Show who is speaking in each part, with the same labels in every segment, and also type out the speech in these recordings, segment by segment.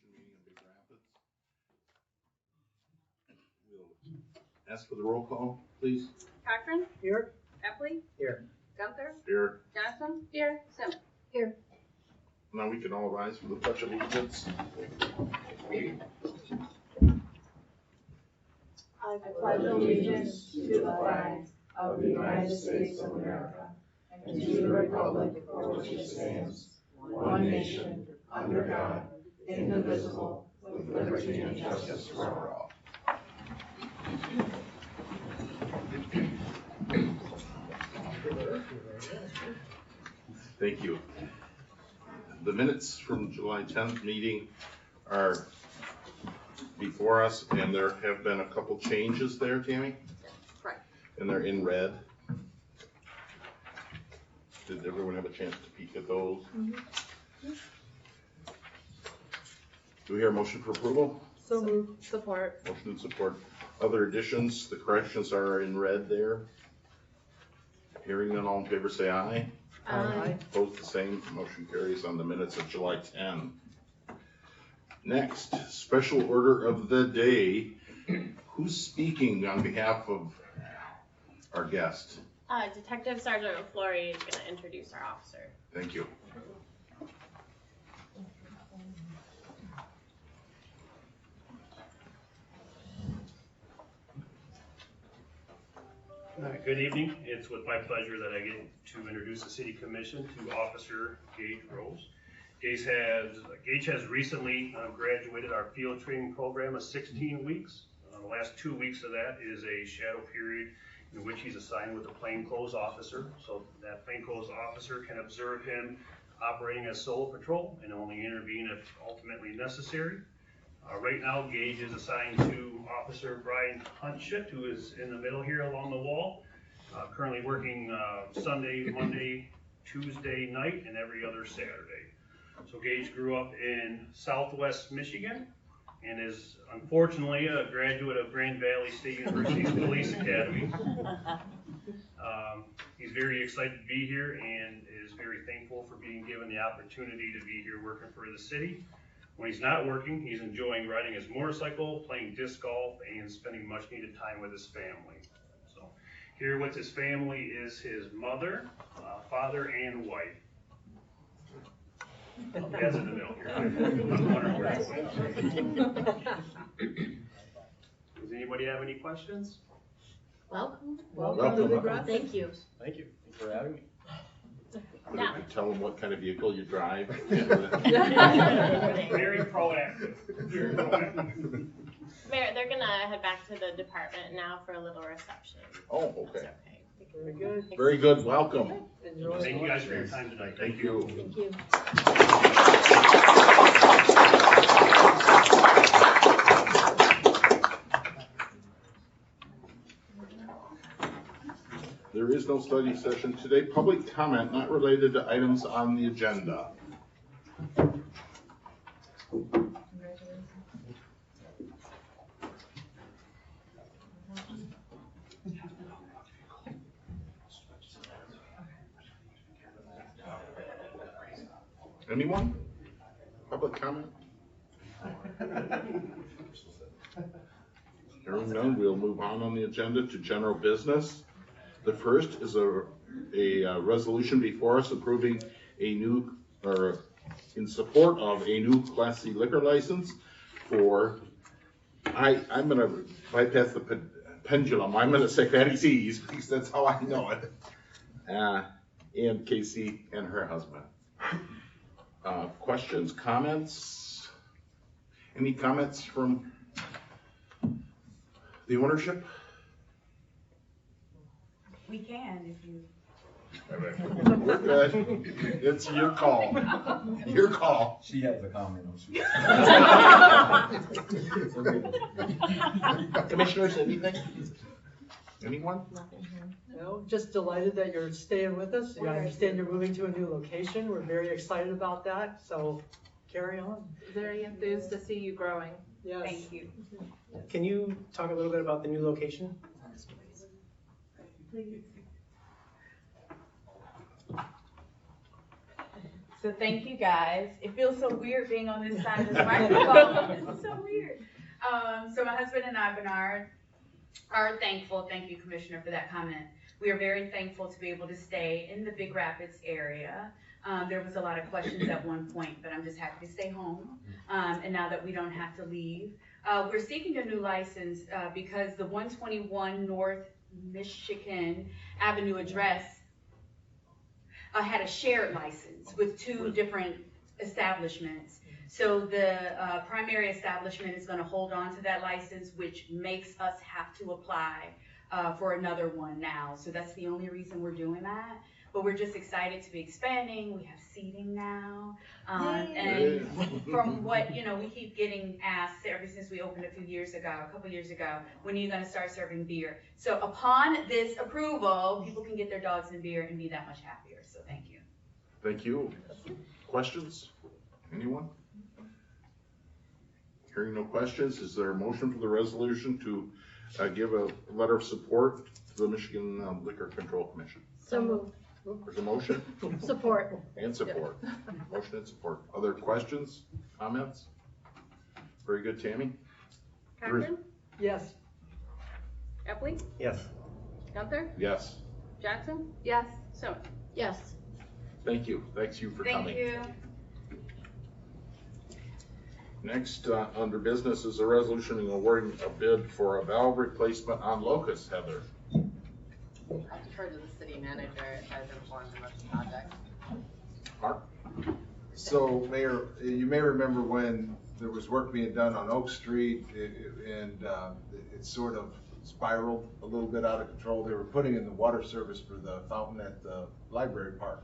Speaker 1: Commission meeting in Big Rapids. We'll ask for the roll call, please.
Speaker 2: Cochran?
Speaker 3: Here.
Speaker 2: Epley?
Speaker 3: Here.
Speaker 2: Gunther?
Speaker 1: Here.
Speaker 2: Johnson? Here. Simmons?
Speaker 3: Here.
Speaker 1: Now we can all rise for the Pledge of Allegiance.
Speaker 4: I pledge allegiance to the flag of the United States of America and to the republic for which it stands, one nation, under God, indivisible, with liberty and justice for all.
Speaker 1: Thank you. The minutes from July 10th meeting are before us, and there have been a couple changes there, Tammy?
Speaker 2: Right.
Speaker 1: And they're in red. Did everyone have a chance to peek at those?
Speaker 2: Mm-hmm.
Speaker 1: Do we hear a motion for approval?
Speaker 3: So moved.
Speaker 2: Support.
Speaker 1: Motion and support. Other additions, the corrections are in red there. Hearing none, all in favor say aye.
Speaker 3: Aye.
Speaker 1: Opposed, the same. Motion carries on the minutes of July 10. Next, special order of the day. Who's speaking on behalf of our guest?
Speaker 5: Detective Sergeant Flory is going to introduce our officer.
Speaker 1: Thank you.
Speaker 6: Good evening. It's with my pleasure that I get to introduce the City Commission to Officer Gage Rose. Gage has recently graduated our field training program of 16 weeks. The last 2 weeks of that is a shadow period in which he's assigned with a plainclothes officer. So that plainclothes officer can observe him operating as solo patrol and only intervene if ultimately necessary. Right now, Gage is assigned to Officer Brian Huntshit, who is in the middle here along the wall, currently working Sunday, Monday, Tuesday night, and every other Saturday. So Gage grew up in Southwest Michigan and is unfortunately a graduate of Grand Valley State University's Police Academy. He's very excited to be here and is very thankful for being given the opportunity to be here working for the city. When he's not working, he's enjoying riding his motorcycle, playing disc golf, and spending much needed time with his family. So here with his family is his mother, father, and wife. Dad's in the middle here. I'm wondering where it went. Does anybody have any questions?
Speaker 5: Welcome.
Speaker 3: Welcome to Big Rapids.
Speaker 5: Thank you.
Speaker 6: Thank you. Thanks for having me.
Speaker 5: Yeah.
Speaker 1: Tell them what kind of vehicle you drive.
Speaker 6: Very proactive. Very proactive.
Speaker 5: Mayor, they're gonna head back to the department now for a little reception.
Speaker 1: Oh,
Speaker 5: That's
Speaker 1: okay.
Speaker 3: Very good.
Speaker 1: Very good. Welcome.
Speaker 3: Enjoy.
Speaker 6: Thank you guys for your time tonight.
Speaker 1: Thank you.
Speaker 5: Thank you.
Speaker 1: There is no study session today. Public comment not related to items on the agenda. Anyone? Public comment? Hearing none, we'll move on the agenda to general business. The first is a resolution before us approving a new, or in support of a new Class C liquor license for, I'm gonna bypass the pendulum, I'm gonna say Fatty C's, because that's how I know it. And Casey and her husband. Questions, comments? Any comments from the ownership?
Speaker 4: We can if you.
Speaker 1: We're good. It's your call. Your call.
Speaker 7: She has a comment.
Speaker 1: Commissioners, anything? Anyone?
Speaker 3: No, just delighted that you're staying with us. I understand you're moving to a new location. We're very excited about that, so carry on.
Speaker 2: Very enthused to see you growing.
Speaker 3: Yes.
Speaker 2: Thank you.
Speaker 8: Can you talk a little bit about the new location?
Speaker 7: So thank you guys. It feels so weird being on this side of the microphone. This is so weird. So my husband and I, Bernard, are thankful. Thank you, Commissioner, for that comment. We are very thankful to be able to stay in the Big Rapids area. There was a lot of questions at one point, but I'm just happy to stay home. And now that we don't have to leave, we're seeking a new license because the 121 North Michigan Avenue address had a shared license with two different establishments. So the primary establishment is going to hold on to that license, which makes us have to apply for another one now. So that's the only reason we're doing that. But we're just excited to be expanding. We have seating now. And from what, we keep getting asked ever since we opened a couple years ago, when are you going to start serving beer? So upon this approval, people can get their dogs and beer and be that much happier. So thank you.
Speaker 1: Thank you. Questions? Anyone? Hearing no questions, is there a motion for the resolution to give a letter of support to the Michigan Liquor Control Commission?
Speaker 9: So moved.
Speaker 1: There's a motion
Speaker 9: Support.
Speaker 1: and support. Motion and support. Other questions, comments? Very good, Tammy.
Speaker 2: Cochran?
Speaker 3: Yes.
Speaker 2: Epley?
Speaker 8: Yes.
Speaker 2: Gunther?
Speaker 1: Yes.
Speaker 2: Jackson? Yes. Simmons?
Speaker 9: Yes.
Speaker 1: Thank you. Thanks you for coming.
Speaker 7: Thank you.
Speaker 1: Next, under business is a resolution awarding a bid for a valve replacement on Locust, Heather.
Speaker 10: I'll defer to the city manager as informed of the project.
Speaker 1: Mark?
Speaker 11: So, Mayor, you may remember when there was work being done on Oak Street and it sort of spiraled a little bit out of control. They were putting in the water service for the fountain at the library park.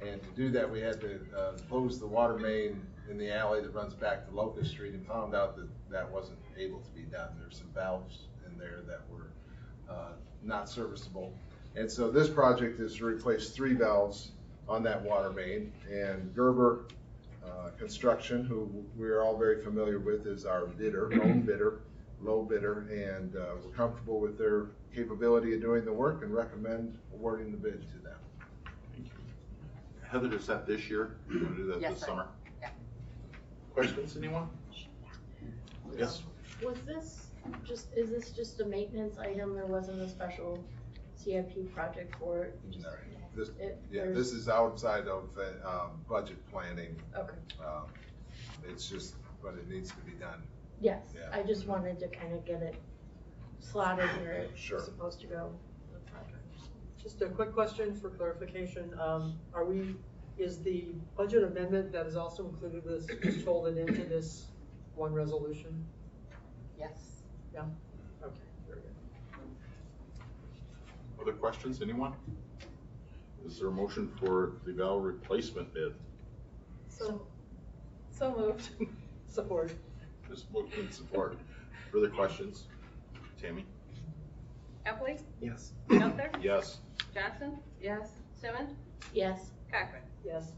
Speaker 11: And to do that, we had to close the water main in the alley that runs back to Locust Street and found out that that wasn't able to be done. There's some valves in there that were not serviceable. And so this project is to replace 3 valves on that water main, and Gerber Construction, who we're all very familiar with, is our bidder, low bidder, and we're comfortable with their capability of doing the work and recommend awarding the bid to them.
Speaker 1: Thank you. Heather, is that this year? You're gonna do that
Speaker 10: Yes,
Speaker 1: this
Speaker 10: sir.
Speaker 1: summer?
Speaker 10: Yeah.
Speaker 1: Questions, anyone? Yes.
Speaker 9: Was this is this just a maintenance item? There wasn't a special CIP project for it?
Speaker 11: No, this is outside of budget planning.
Speaker 9: Okay.
Speaker 11: It's just, but it needs to be done.
Speaker 9: Yes,
Speaker 11: Yeah.
Speaker 9: I just wanted to kind of get it slotted where it's
Speaker 11: Sure.
Speaker 9: supposed to go. The project.
Speaker 3: Just a quick question for clarification. Is the budget amendment that is also included with this just folded into this one resolution?
Speaker 10: Yes.
Speaker 3: Yeah? Okay, very good.
Speaker 1: Other questions, anyone? Is there a motion for the valve replacement bid?
Speaker 2: So moved.
Speaker 3: Support.
Speaker 1: Just moved in support. Further questions? Tammy?
Speaker 2: Epley?
Speaker 8: Yes.
Speaker 2: Gunther?
Speaker 1: Yes.
Speaker 2: Jackson? Yes. Simmons?
Speaker 9: Yes.
Speaker 2: Cochran?
Speaker 3: Yes.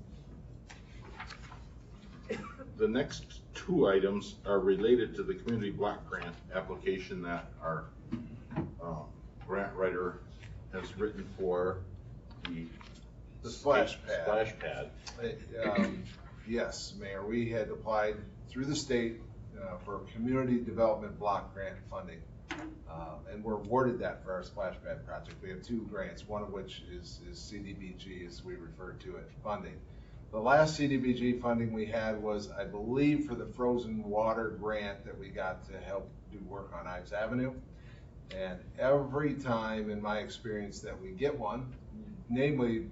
Speaker 1: The next 2 items are related to the community block grant application that our grant writer has written for
Speaker 11: The splash pad.
Speaker 1: Splash pad.
Speaker 11: Yes, Mayor, we had applied through the state for community development block grant funding. And we're awarded that for our splash pad project. We have 2 grants, one of which is CDBG, as we refer to it, funding. The last CDBG funding we had was, I believe, for the frozen water grant that we got to help do work on Ives Avenue. And every time in my experience that we get one, namely,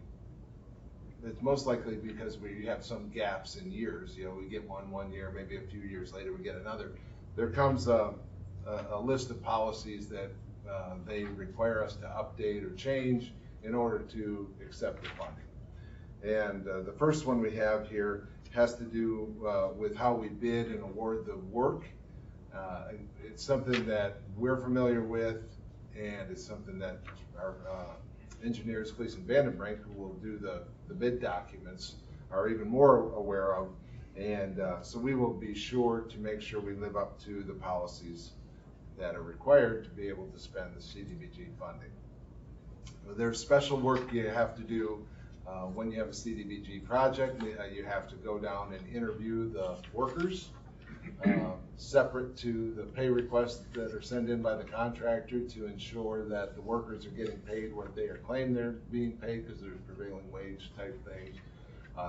Speaker 11: it's most likely because we have some gaps in years. We get one year, maybe a few years later we get another. There comes a list of policies that they require us to update or change in order to accept the funding. And the first one we have here has to do with how we bid and award the work. It's something that we're familiar with, and it's something that our engineers, Gleason Vandenbrink, who will do the bid documents, are even more aware of. And so we will be sure to make sure we live up to the policies that are required to be able to spend the CDBG funding. There's special work you have to do When you have a CDBG project, you have to go down and interview the workers, separate to the pay requests that are sent in by the contractor to ensure that the workers are getting paid what they are claiming they're being paid, because there's prevailing wage type things.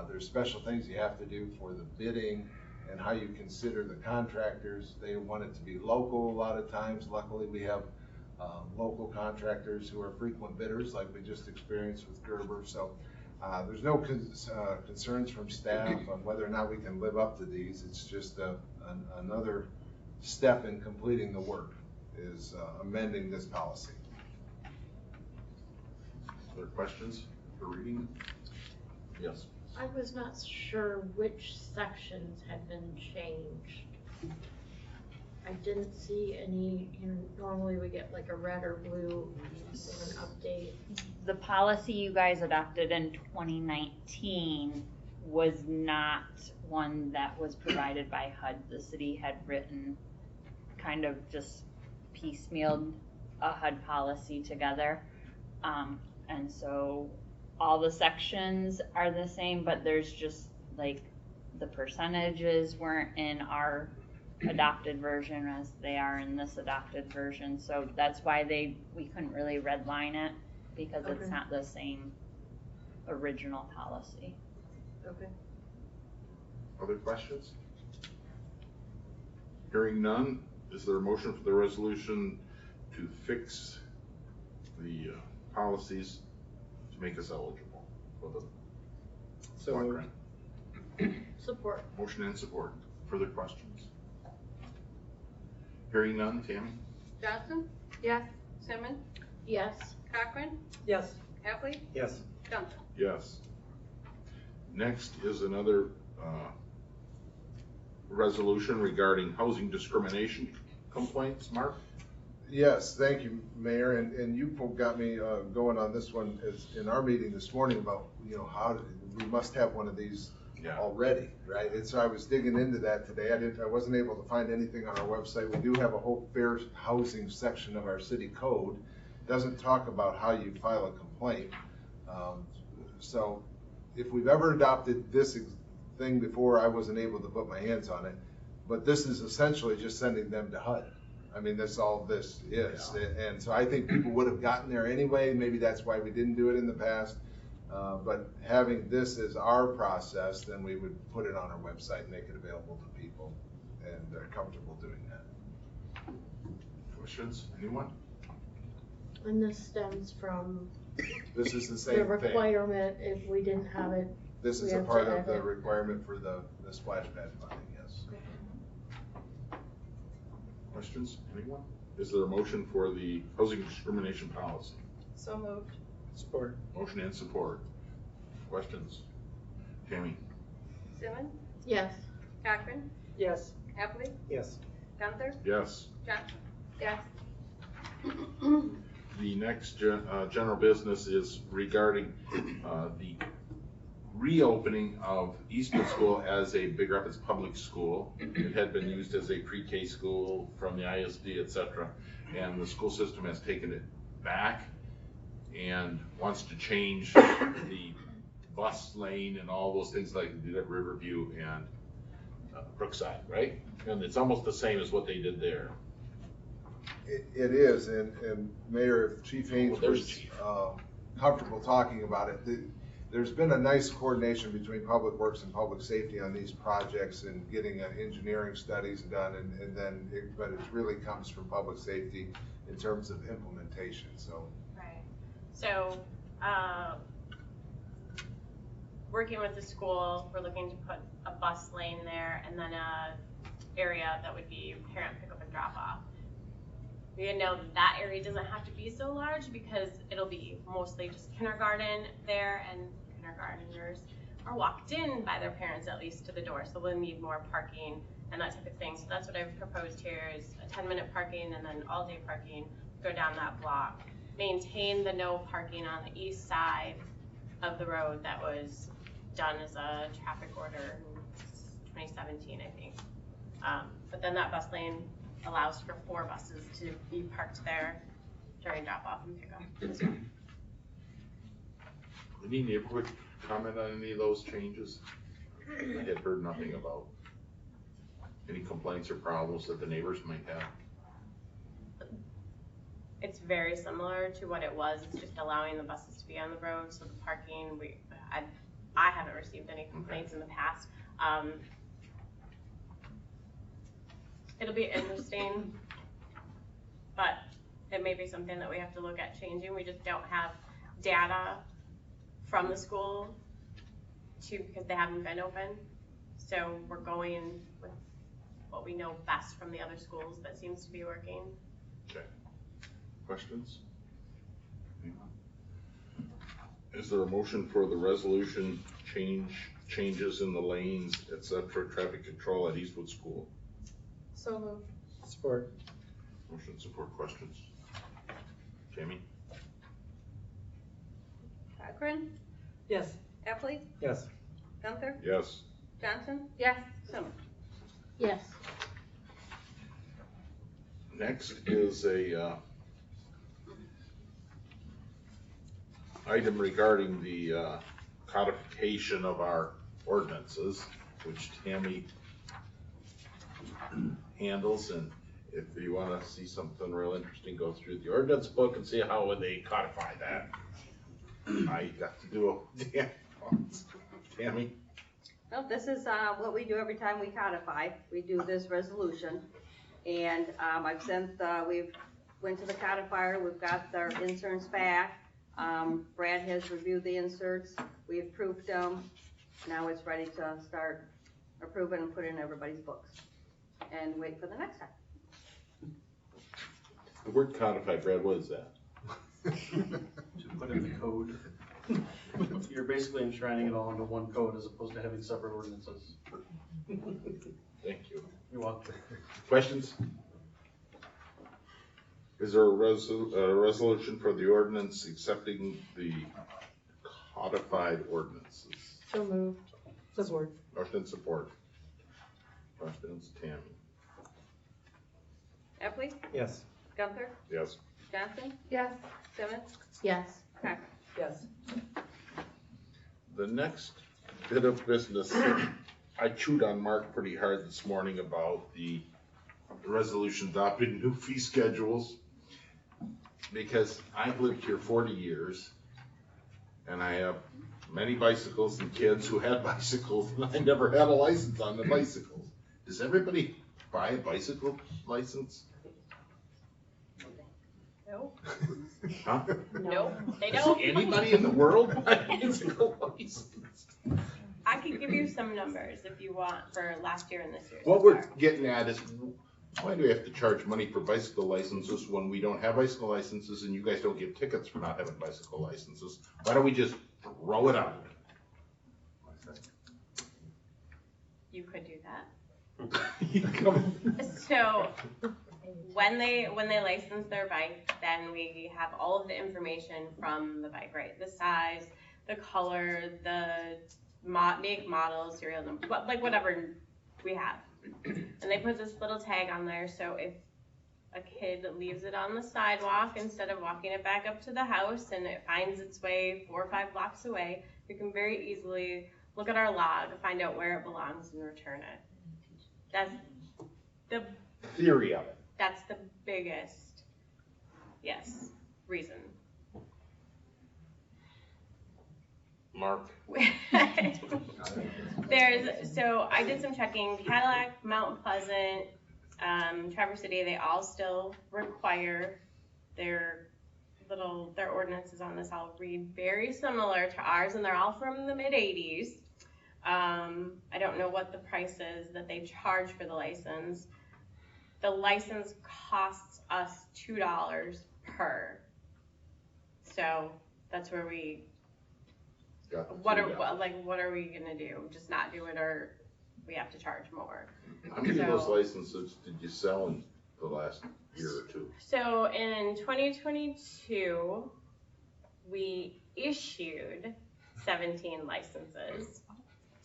Speaker 11: There's special things you have to do for the bidding and how you consider the contractors. They want it to be local a lot of times. Luckily, we have local contractors who are frequent bidders, like we just experienced with Gerber. So there's no concerns from staff on whether or not we can live up to these. It's just another step in completing the work, is amending this policy.
Speaker 1: Other questions for reading? Yes.
Speaker 9: I was not sure which sections had been changed. I didn't see any, normally we get like a red or blue with an update.
Speaker 12: The policy you guys adopted in 2019 was not one that was provided by HUD. The city had written, kind of just piecemealed a HUD policy together. And so all the sections are the same, but there's just like the percentages weren't in our adopted version as they are in this adopted version. So that's why we couldn't really redline it, because it's not the same original policy.
Speaker 3: Okay.
Speaker 1: Other questions? Hearing none, is there a motion for the resolution to fix the policies to make us eligible for the block grant?
Speaker 9: Support.
Speaker 1: Motion and support. Further questions? Hearing none, Tammy?
Speaker 2: Johnson?
Speaker 10: Yes.
Speaker 2: Simmons?
Speaker 9: Yes.
Speaker 2: Cochran?
Speaker 3: Yes.
Speaker 2: Heffley?
Speaker 8: Yes.
Speaker 2: Johnson?
Speaker 1: Yes. Next is another resolution regarding housing discrimination complaints. Mark?
Speaker 11: Yes, thank you, Mayor, and you got me going on this one as in our meeting this morning about, how we must have one of these already, right? And so I was digging into that today. I wasn't able to find anything on our website. We do have a whole fair housing section of our city code. It doesn't talk about how you file a complaint. So if we've ever adopted this thing before, I wasn't able to put my hands on it, but this is essentially just sending them to HUD. I mean, that's all this is. Yeah. And so I think people would have gotten there anyway. Maybe that's why we didn't do it in the past. But having this as our process, then we would put it on our website and make it available to people, and they're comfortable doing that.
Speaker 1: Questions? Anyone?
Speaker 9: And this stems from
Speaker 11: This is the same
Speaker 9: the
Speaker 11: thing.
Speaker 9: requirement, if we didn't have it.
Speaker 11: This is
Speaker 9: we
Speaker 11: a
Speaker 9: have
Speaker 11: part
Speaker 9: to
Speaker 11: of the
Speaker 9: edit.
Speaker 11: requirement for the splash pad funding, yes.
Speaker 1: Questions? Anyone? Is there a motion for the housing discrimination policy?
Speaker 2: So moved.
Speaker 8: Support.
Speaker 1: Motion and support. Questions? Tammy?
Speaker 2: Simmons?
Speaker 9: Yes.
Speaker 2: Cochran?
Speaker 3: Yes.
Speaker 2: Heffley?
Speaker 8: Yes.
Speaker 2: Gunther?
Speaker 1: Yes.
Speaker 2: Johnson?
Speaker 10: Yes.
Speaker 1: The next general business is regarding the reopening of Eastman School as a Big Rapids public school. It had been used as a pre-K school from the ISD, etc. And the school system has taken it back and wants to change the bus lane and all those things like they did at Riverview and Brookside, right? And it's almost the same as what they did there.
Speaker 11: It is, and Mayor, if Chief Haynes was comfortable talking about it, there's been a nice coordination between Public Works and Public Safety on these projects and getting engineering studies done, but it really comes from Public Safety in terms of implementation. So.
Speaker 5: Right. So, working with the school, we're looking to put a bus lane there and then a area that would be parent pickup and drop off. We know that area doesn't have to be so large because it'll be mostly just kindergarten there, and kindergartners are walked in by their parents at least to the door, so we'll need more parking and that type of thing. So that's what I've proposed here is a 10-minute parking and then all-day parking, go down that block. Maintain the no parking on the east side of the road that was done as a traffic order in 2017, I think. But then that bus lane allows for 4 buses to be parked there during drop off and pickup.
Speaker 1: Any neighborhood comment on any of those changes? I had heard nothing about any complaints or problems that the neighbors might have.
Speaker 5: It's very similar to what it was. It's just allowing the buses to be on the road, so the parking, I haven't received any complaints in the past. It'll be interesting, but it may be something that we have to look at changing. We just don't have data from the school because they haven't been open. So we're going with what we know best from the other schools that seems to be working.
Speaker 1: Okay. Questions? Anyone? Is there a motion for the resolution changes in the lanes, et cetera, traffic control at Eastwood School?
Speaker 2: So moved.
Speaker 8: Support.
Speaker 1: Motion support, questions? Jamie?
Speaker 2: Cochran,
Speaker 3: Yes.
Speaker 2: Epley,
Speaker 8: Yes.
Speaker 2: Gunther,
Speaker 1: Yes.
Speaker 2: Johnson,
Speaker 9: Yes.
Speaker 2: Simmons.
Speaker 9: Yes.
Speaker 1: Next is a item regarding the codification of our ordinances, which Tammy handles. And if you want to see something real interesting, go through the ordinance book and see how would they codify that. I got to do a Tammy.
Speaker 13: No, this is what we do every time we codify. We do this resolution. And I've sent, we've went to the codifier, we've got their inserts back. Brad has reviewed the inserts, we approved them. Now it's ready to start approving and put in everybody's books. And wait for the next time.
Speaker 1: The word codify, Brad, what is that?
Speaker 14: To put in the code. You're basically enshrining it all into one code as opposed to having separate ordinances.
Speaker 1: Thank you.
Speaker 14: You're welcome.
Speaker 1: Questions? Is there a resolution for the ordinance accepting the codified ordinances?
Speaker 3: So moved. Support.
Speaker 1: Motion and support. Questions, Tammy?
Speaker 2: Epley,
Speaker 8: Yes.
Speaker 2: Gunther,
Speaker 1: Yes.
Speaker 2: Johnson,
Speaker 9: Yes.
Speaker 2: Simmons,
Speaker 9: Yes.
Speaker 2: Cochran.
Speaker 3: Yes.
Speaker 1: The next bit of business, I chewed on Mark pretty hard this morning about the resolution adopting new fee schedules. Because I've lived here 40 years and I have many bicycles and kids who had bicycles and I never had a license on the bicycles. Does everybody buy a bicycle license?
Speaker 2: No.
Speaker 1: Huh?
Speaker 5: Nope, they
Speaker 1: Does
Speaker 5: don't.
Speaker 1: anybody in the world buy a bicycle license?
Speaker 5: I could give you some numbers if you want for last year and this year.
Speaker 1: What
Speaker 5: so
Speaker 1: we're
Speaker 5: far.
Speaker 1: getting at is, why do we have to charge money for bicycle licenses when we don't have bicycle licenses and you guys don't give tickets for not having bicycle licenses? Why don't we just throw it out?
Speaker 5: You could do that. So when they license their bike, then we have all of the information from the bike, right? The size, the color, the make, model, serial number, like whatever we have. And they put this little tag on there, so if a kid leaves it on the sidewalk instead of walking it back up to the house and it finds its way 4 or 5 blocks away, you can very easily look at our log, find out where it belongs and return it. That's the
Speaker 1: Theory of it.
Speaker 5: That's the biggest, yes, reason.
Speaker 1: Mark?
Speaker 5: So I did some checking, Cadillac, Mount Pleasant, Traverse City, they all still require their ordinances on this all read very similar to ours, and they're all from the mid-80s. I don't know what the price is that they charge for the license. The license costs us $2 per. So that's where we, what are we gonna do? Just not do it, or we have to charge more?
Speaker 1: How many of those licenses did you sell in the last year or two?
Speaker 5: So in 2022, we issued 17 licenses.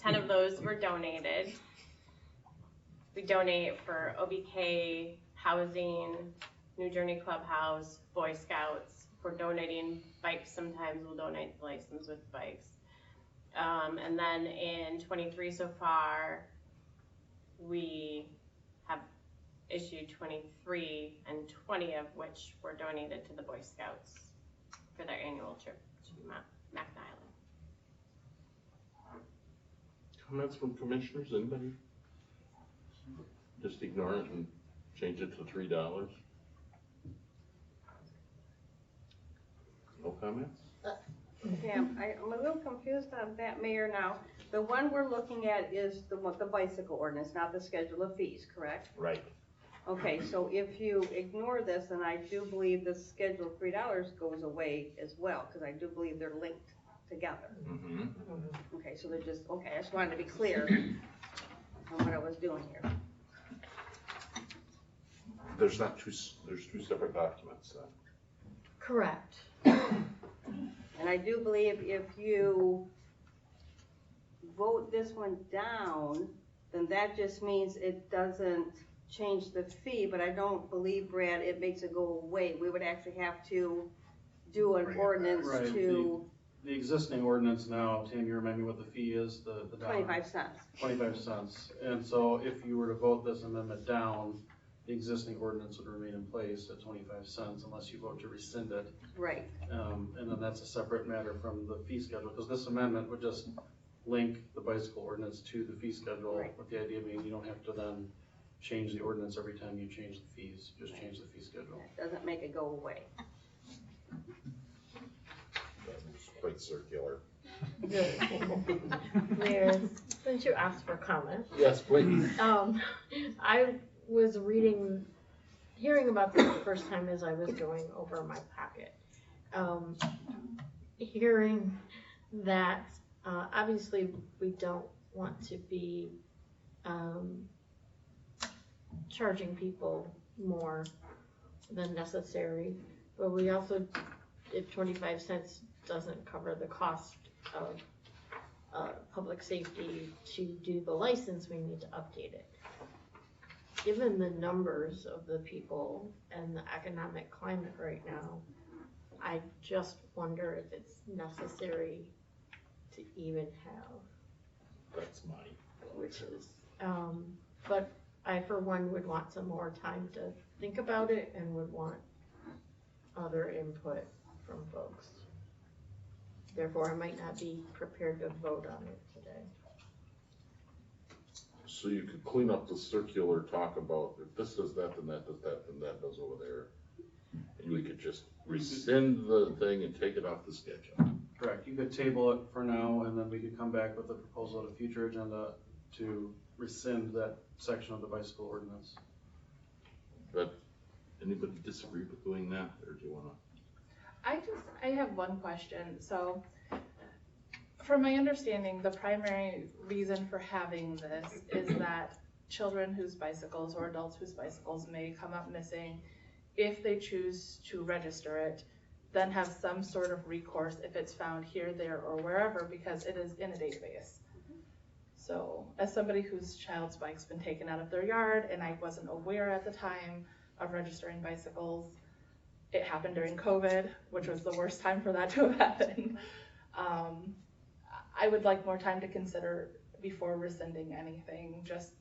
Speaker 5: 10 of those were donated. We donate for OBK, housing, New Journey Clubhouse, Boy Scouts. If we're donating bikes, sometimes we'll donate the license with bikes. And then in 23 so far, we have issued 23 and 20 of which were donated to the Boy Scouts for their annual trip to Mackinac Island.
Speaker 1: Comments from commissioners, anybody? Just ignore it and change it to $3? No comments?
Speaker 13: Okay, I'm a little confused on that, Mayor, now. The one we're looking at is the bicycle ordinance, not the schedule of fees, correct?
Speaker 1: Right.
Speaker 13: Okay, so if you ignore this, then I do believe the schedule of $3 goes away as well, because I do believe they're linked together.
Speaker 1: Mm-hmm.
Speaker 13: Okay, so they're just, okay, I just wanted to be clear on what I was doing here.
Speaker 1: There's two separate documents then.
Speaker 9: Correct.
Speaker 13: And I do believe if you vote this one down, then that just means it doesn't change the fee, but I don't believe, Brad, it makes it go away. We would actually have to do an ordinance
Speaker 14: Right,
Speaker 13: to
Speaker 14: the existing ordinance now, Tam, you remind me what the fee is, the dollar?
Speaker 13: 25 cents.
Speaker 14: 25 cents. And so if you were to vote this amendment down, the existing ordinance would remain in place at 25 cents unless you vote to rescind it.
Speaker 13: Right.
Speaker 14: And then that's a separate matter from the fee schedule, because this amendment would just link the bicycle ordinance to the fee schedule,
Speaker 13: Right.
Speaker 14: with the idea being you don't have to then change the ordinance every time you change the fees, just change the fee schedule.
Speaker 13: It doesn't make it go away.
Speaker 1: It's quite circular.
Speaker 9: Mayor, since you asked for comment,
Speaker 1: Yes, please.
Speaker 9: I was hearing about this the first time as I was going over my packet. Hearing that, obviously we don't want to be, charging people more than necessary, but we also, if 25 cents doesn't cover the cost of, public safety to do the license, we need to update it. Given the numbers of the people and the economic climate right now, I just wonder if it's necessary to even have.
Speaker 1: That's mine.
Speaker 9: Which is, but I for one would want some more time to think about it and would want other input from folks. Therefore, I might not be prepared to vote on it today.
Speaker 1: So you could clean up the circular talk about if this does that, then that does that, then that does over there. And we could just rescind the thing and take it off the schedule.
Speaker 14: Correct, you could table it for now, and then we could come back with a proposal at a future agenda to rescind that section of the bicycle ordinance.
Speaker 1: But anybody disagree with doing that, or do you wanna?
Speaker 15: I have one question. So, from my understanding, the primary reason for having this is that children whose bicycles or adults whose bicycles may come up missing, if they choose to register it, then have some sort of recourse if it's found here, there, or wherever, because it is in a database. So, as somebody whose child's bike's been taken out of their yard and I wasn't aware at the time of registering bicycles, it happened during COVID, which was the worst time for that to have happened. I would like more time to consider before rescinding anything. Just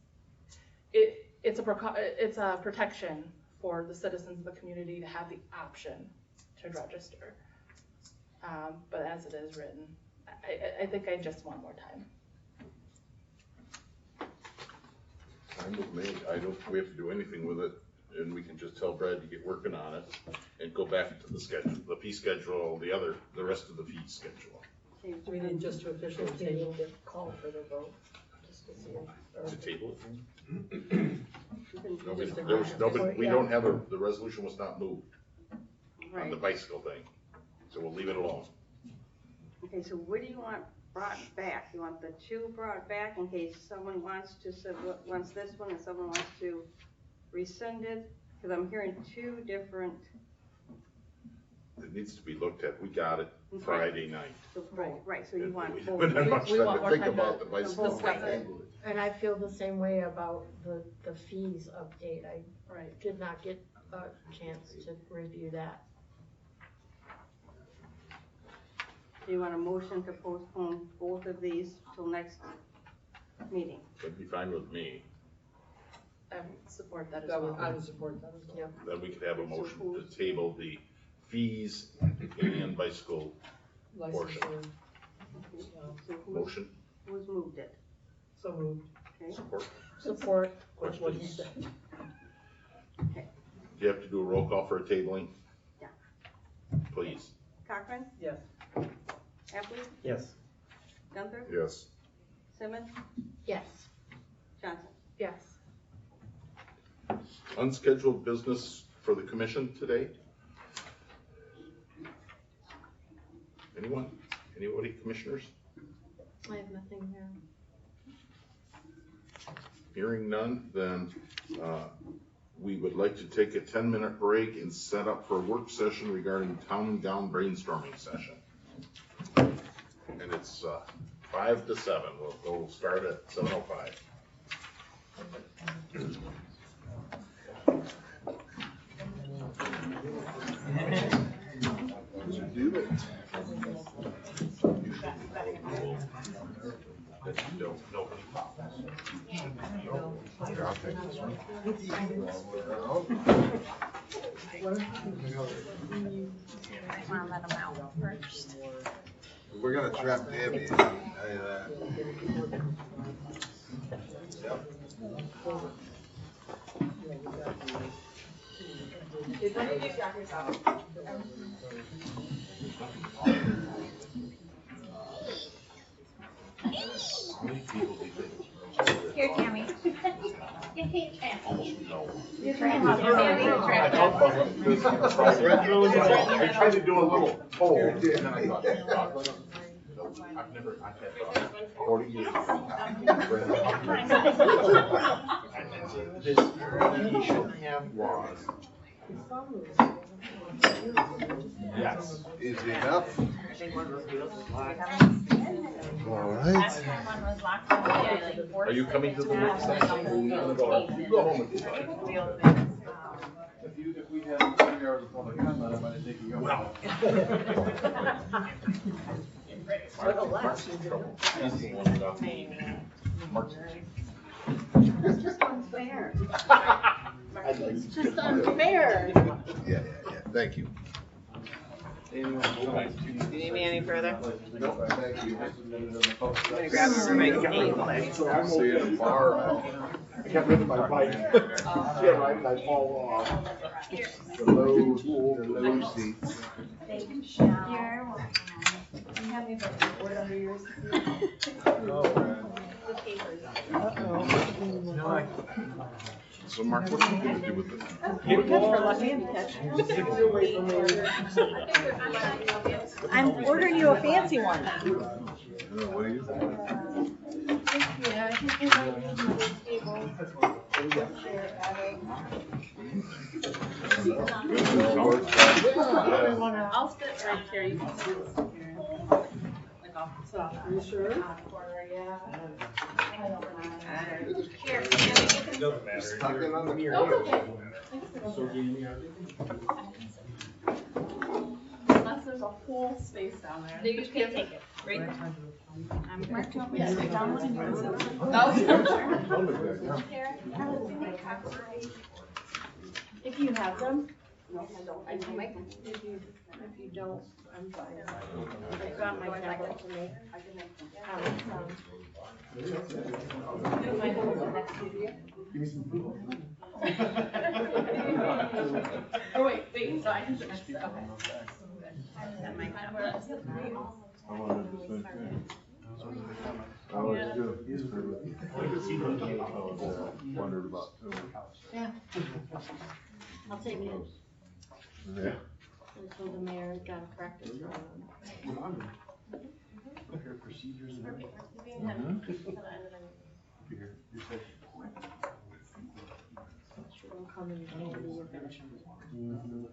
Speaker 15: it's a protection for the citizens of the community to have the option to register. But as it is written, I think I just want more time.
Speaker 1: Time with me, I don't think we have to do anything with it, and we can just tell Brad to get working on it and go back to the schedule, the fee schedule, the rest of the fee schedule.
Speaker 3: Do we need just to officially table?
Speaker 9: Call for the vote, just to see if.
Speaker 1: To table it? Nobody, we don't have the resolution was not moved on the bicycle thing, so we'll leave it alone.
Speaker 13: Okay, so what do you want brought back? You want the two brought back in case someone wants this one and someone wants to rescind it? Because I'm hearing two different.
Speaker 1: It needs to be looked at, we got it Friday night.
Speaker 13: So, right, so you want
Speaker 1: We
Speaker 13: both.
Speaker 1: don't have much
Speaker 15: We
Speaker 1: time
Speaker 15: want
Speaker 1: to
Speaker 15: more
Speaker 1: think
Speaker 15: time
Speaker 1: about
Speaker 15: to
Speaker 1: the bicycle
Speaker 15: discuss it.
Speaker 1: thing.
Speaker 9: And I feel the same way about the fees update. I did not get a chance to review that.
Speaker 13: Do you want a motion to postpone both of these till next meeting?
Speaker 1: That'd be fine with me.
Speaker 15: I would support that as
Speaker 3: That would,
Speaker 15: well.
Speaker 3: I would support that as well.
Speaker 1: Then we could have a motion to table the fees and bicycle portion.
Speaker 3: Licensure.
Speaker 13: So
Speaker 1: Motion,
Speaker 13: who's moved it?
Speaker 3: So moved.
Speaker 13: Okay,
Speaker 1: support.
Speaker 3: Support. What he
Speaker 1: Questions?
Speaker 3: said.
Speaker 13: okay.
Speaker 1: Do you have to do a roll call for a tabling?
Speaker 13: Yeah.
Speaker 1: Please.
Speaker 13: Cochran,
Speaker 3: Yes.
Speaker 13: Heffley,
Speaker 8: Yes.
Speaker 13: Gunther,
Speaker 1: Yes.
Speaker 13: Simmons,
Speaker 9: Yes.
Speaker 13: Johnson.
Speaker 15: Yes.
Speaker 1: Unscheduled business for the commission today? Anyone? Anybody, commissioners?
Speaker 9: I have nothing here.
Speaker 1: Hearing none, then we would like to take a 10-minute break and set up for a work session regarding town and gown brainstorming session. And it's 5 to 7. We'll start at 7:05.
Speaker 11: Do it.
Speaker 1: That you don't, nobody follows.
Speaker 11: Here, I'll take this one.
Speaker 9: Wanna let them out first?
Speaker 11: We're gonna trap Tammy, I'll tell you that. Yep.
Speaker 1: How many people do you think?
Speaker 9: Here, Tammy. Here, Tammy.
Speaker 1: No.
Speaker 9: You're trying to
Speaker 1: I tried to do a little poll, and then I thought, I've had 40 years. This, he should have laws. Yes.
Speaker 11: Easy enough. All
Speaker 5: Last
Speaker 11: right.
Speaker 5: time one was locked up, yeah, like four.
Speaker 1: Are you coming to the work session? You go home with your
Speaker 14: If we had 3 hours of public comment, I might have taken you out.
Speaker 4: It's just unfair. It's just unfair.
Speaker 11: Yeah, thank you.
Speaker 10: Do you need me any further?
Speaker 11: Nope, thank you.
Speaker 10: I'm gonna grab my roommate.
Speaker 11: So I'm see you tomorrow.
Speaker 1: I kept riding my bike. Yeah, right, and I fall off.
Speaker 11: The low seats.
Speaker 4: You have me report under yours.
Speaker 1: So Mark, what are you gonna do with this?
Speaker 4: I'm ordering you a fancy one.
Speaker 11: What are you thinking?
Speaker 4: Yeah, I think you're right.
Speaker 15: I'll sit right here. You can sit here. Like off the top.
Speaker 3: Are you sure?
Speaker 15: Corner, yeah.
Speaker 6: Doesn't matter.
Speaker 11: Tuck it on the
Speaker 15: Unless there's a whole space down there.
Speaker 9: You can take it, right?
Speaker 4: If you have them.
Speaker 13: No, I don't. I can make them.
Speaker 4: If you don't, I'm fine. I've got my tablet to make.
Speaker 13: I can make them.
Speaker 15: Oh, wait, so I can sit next to you, okay.
Speaker 11: I wanted the same thing. I was good. I wondered about too.
Speaker 9: Yeah. I'll take it.
Speaker 11: Yeah.
Speaker 9: So the mayor's got practice run.
Speaker 14: Procedures and
Speaker 9: She'll come and do it.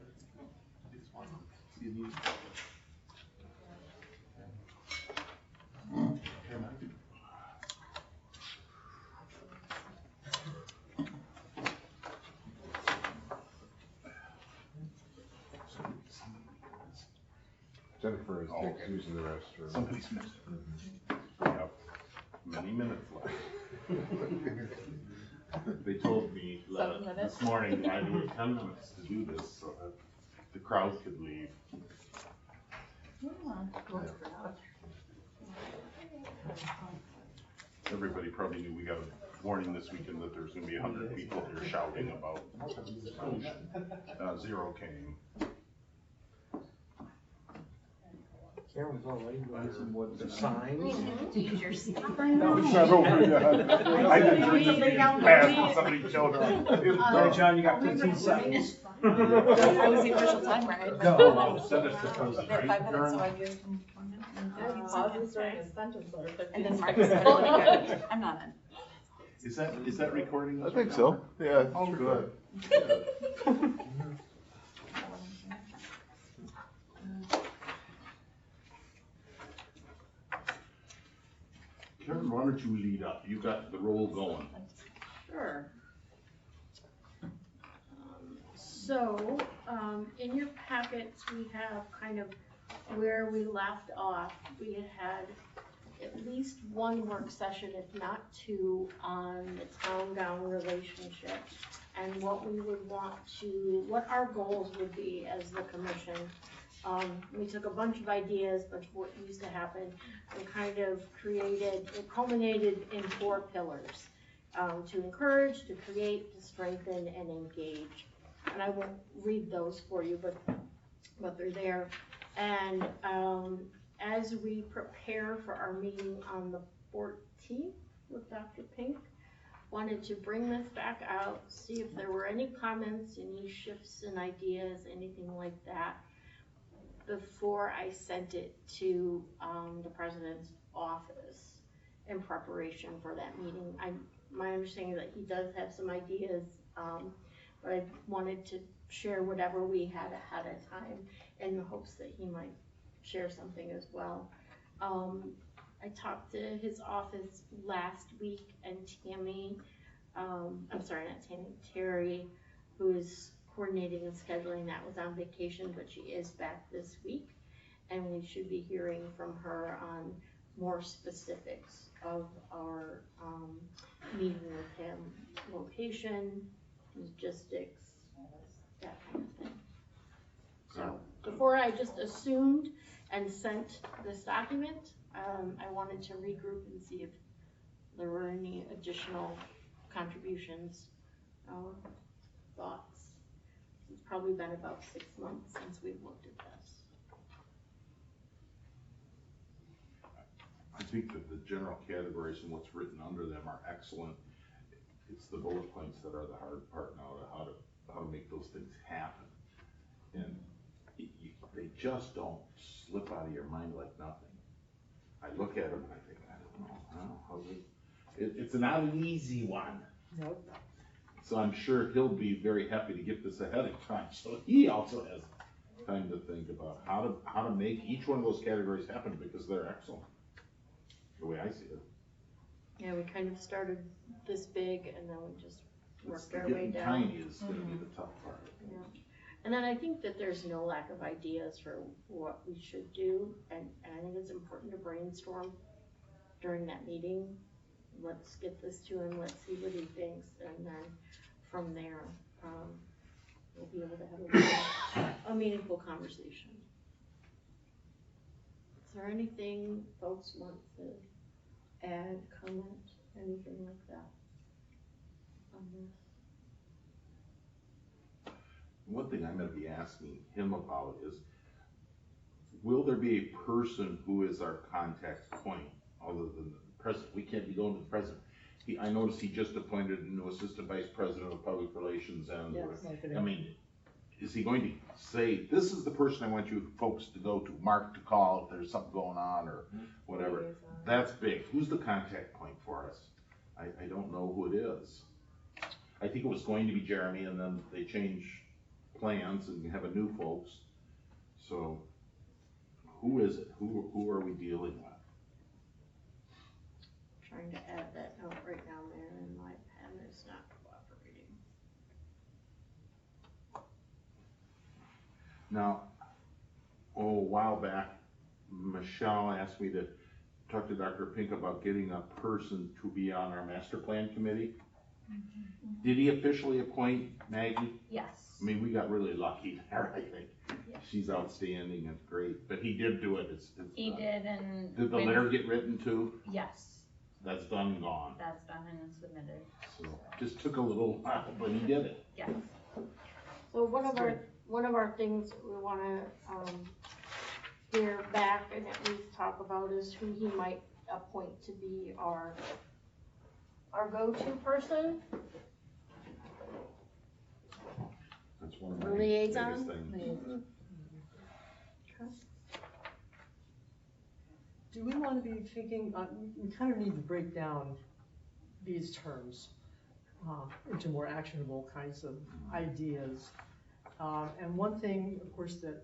Speaker 11: Jennifer is
Speaker 1: Oh, okay.
Speaker 11: using the restroom.
Speaker 1: Somebody's missed. We have many minutes left. They told me
Speaker 15: 7 minutes.
Speaker 1: this morning I had 10 minutes to do this so that the crowd could leave. Everybody probably knew we got a warning this weekend that there's gonna be 100 people here shouting about pollution. Zero came.
Speaker 8: Karen's all ready to buy some wood signs.
Speaker 7: To use your seat.
Speaker 1: No, it's not over yet. I did during the meeting past when somebody showed up.
Speaker 8: Alright, John, you got 15 seconds.
Speaker 10: I was the official timer.
Speaker 8: Go. Send us the post.
Speaker 10: There, 5 minutes, so I do.
Speaker 15: Pauses during a sentence or 15
Speaker 10: And then
Speaker 15: seconds.
Speaker 10: Marcus, I'm not in.
Speaker 1: Is that recording?
Speaker 11: I think so, yeah.
Speaker 1: Oh, good. Karen, why don't you lead up? You got the roll going.
Speaker 9: Sure. So, in your packets, we have kind of where we left off. We had at least one work session, if not two, on the town-gown relationship and what we would want to, what our goals would be as the commission. We took a bunch of ideas, bunch of what used to happen, and kind of created, it culminated in 4 pillars. To encourage, to create, to strengthen, and engage. And I won't read those for you, but they're there. And as we prepare for our meeting on the 14th with Dr. Pink, wanted to bring this back out, see if there were any comments, any shifts in ideas, anything like that, before I sent it to the president's office in preparation for that meeting. My understanding is that he does have some ideas, but I wanted to share whatever we had ahead of time in the hopes that he might share something as well. I talked to his office last week, and Tammy, Terry, who is coordinating and scheduling that, was on vacation, but she is back this week, and we should be hearing from her on more specifics of our meeting with him, location, logistics, that kind of thing. So before I just assumed and sent this document, I wanted to regroup and see if there were any additional contributions, thoughts. It's probably been about 6 months since we've looked at this.
Speaker 1: I think that the general categories and what's written under them are excellent. It's the bullet points that are the hard part now, to how to make those things happen. And they just don't slip out of your mind like nothing. I look at them and I think, I don't know, it's not an easy one.
Speaker 3: Nope.
Speaker 1: So I'm sure he'll be very happy to get this ahead of time, so he also has time to think about how to make each one of those categories happen, because they're excellent, the way I see it.
Speaker 9: Yeah, we kind of started this big and then we just worked our way
Speaker 1: Getting
Speaker 9: down.
Speaker 1: tiny is gonna be the tough part.
Speaker 9: Yeah. And then I think that there's no lack of ideas for what we should do, and I think it's important to brainstorm during that meeting. Let's get this to him, let's see what he thinks, and then from there, we'll be able to have a meaningful conversation. Is there anything folks want to add, comment, anything like that on this?
Speaker 1: One thing I'm gonna be asking him about is, will there be a person who is our contact point other than the president? We can't be going to the president. I noticed he just appointed a new assistant vice president of public relations, and I mean, is he going to say, this is the person I want you folks to go to, Mark to call if there's something going on or whatever? That's big. Who's the contact point for us? I don't know who it is. I think it was going to be Jeremy, and then they changed plans and have a new folks. So who is it? Who are we dealing with?
Speaker 9: Trying to add that note right down there, and my pen is not cooperating.
Speaker 1: Now, a while back, Michelle asked me to talk to Dr. Pink about getting a person to be on our master plan committee. Did he officially appoint Maggie?
Speaker 9: Yes.
Speaker 1: I mean, we got really lucky there, I think.
Speaker 9: Yeah.
Speaker 1: She's outstanding and great, but he did do it. It's
Speaker 12: He did, and.
Speaker 1: Did the
Speaker 12: when-
Speaker 1: letter get written too?
Speaker 12: Yes,
Speaker 1: That's done and gone.
Speaker 12: that's done and submitted.
Speaker 1: So, just took a little while, but he did it.
Speaker 12: Yes.
Speaker 9: So one of our things we wanna, hear back and at least talk about is who he might appoint to be our go-to person.
Speaker 1: That's one of my
Speaker 9: Liaison?
Speaker 1: biggest things.
Speaker 3: Do we want to be thinking, we kind of need to break down these terms into more actionable kinds of ideas. And one thing, of course, that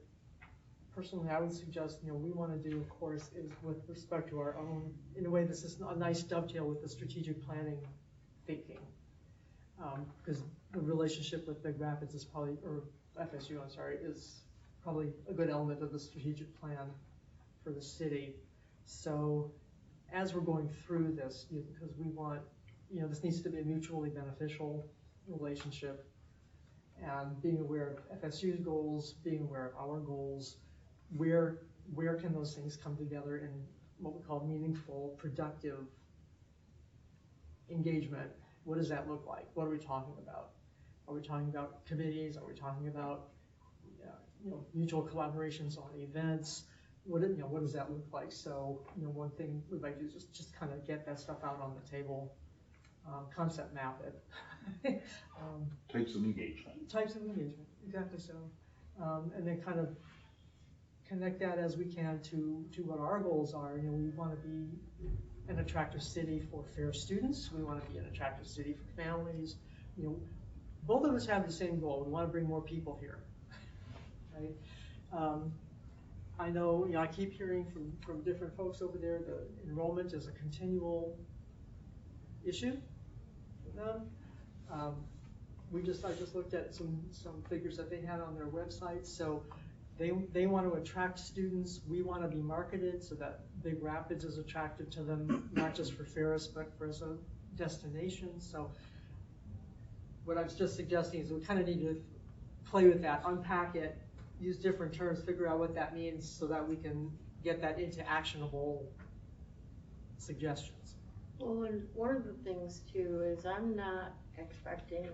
Speaker 3: personally I would suggest, we want to do, of course, is with respect to our own, in a way, this is a nice dovetail with the strategic planning thinking. Because the relationship with Big Rapids is probably, or FSU, I'm sorry, is probably a good element of the strategic plan for the city. So as we're going through this, because we want, this needs to be a mutually beneficial relationship, and being aware of FSU's goals, being aware of our goals, where can those things come together in what we call meaningful, productive engagement? What does that look like? What are we talking about? Are we talking about committees? Are we talking about mutual collaborations on events? What does that look like? So one thing we'd like to do is just kind of get that stuff out on the table, concept map it.
Speaker 1: Types of engagement.
Speaker 3: Types of engagement, exactly so. And then kind of connect that as we can to what our goals are. We want to be an attractive city for fair students. We want to be an attractive city for families. Both of us have the same goal. We want to bring more people here, right? I know, I keep hearing from different folks over there, the enrollment is a continual issue for them. I just looked at some figures that they had on their website. So they want to attract students. We want to be marketed so that Big Rapids is attractive to them, not just for Ferris, but for as a destination. So what I was just suggesting is we kind of need to play with that, unpack it, use different terms, figure out what that means so that we can get that into actionable suggestions.
Speaker 9: Well, and one of the things too is I'm not expecting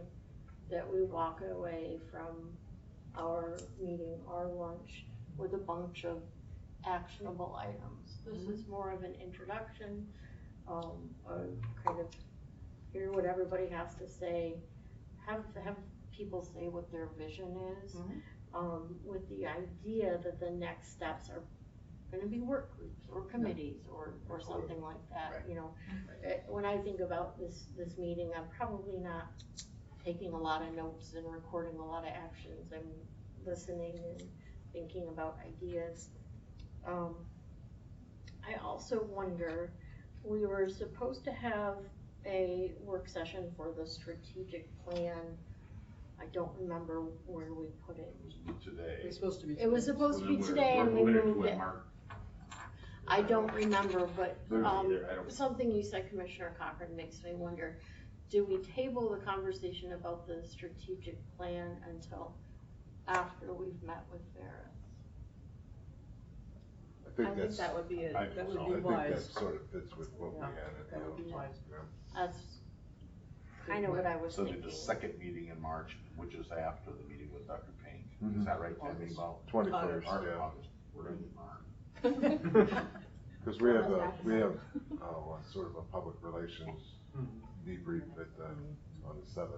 Speaker 9: that we walk away from our meeting, our lunch, with a bunch of actionable items. This is more of an introduction, kind of hear what everybody has to say, have people say what their vision is, with the idea that the next steps are going to be work groups or committees or something like that. When I think about this meeting, I'm probably not taking a lot of notes and recording a lot of actions. I'm listening and thinking about ideas. I also wonder, we were supposed to have a work session for the strategic plan. I don't remember where we put it.
Speaker 1: Today.
Speaker 3: It's supposed to be.
Speaker 9: It was supposed to be today and we moved it. I don't remember, but something you said, Commissioner Cochran, makes me wonder, do we table the conversation about the strategic plan until after we've met with Ferris?
Speaker 11: I think
Speaker 3: that would be
Speaker 11: I
Speaker 3: that would
Speaker 11: think
Speaker 3: be wise.
Speaker 11: that sort of fits with what we had at
Speaker 3: That would be
Speaker 11: the
Speaker 3: wise.
Speaker 9: That's kind of what I was
Speaker 1: So
Speaker 9: thinking.
Speaker 1: the second meeting in March, which is after the meeting with Dr. Pink, is that right, Tammy? About
Speaker 11: 21st, yeah.
Speaker 1: August. We're gonna get March.
Speaker 11: Because we have sort of a public relations debrief on the 7th.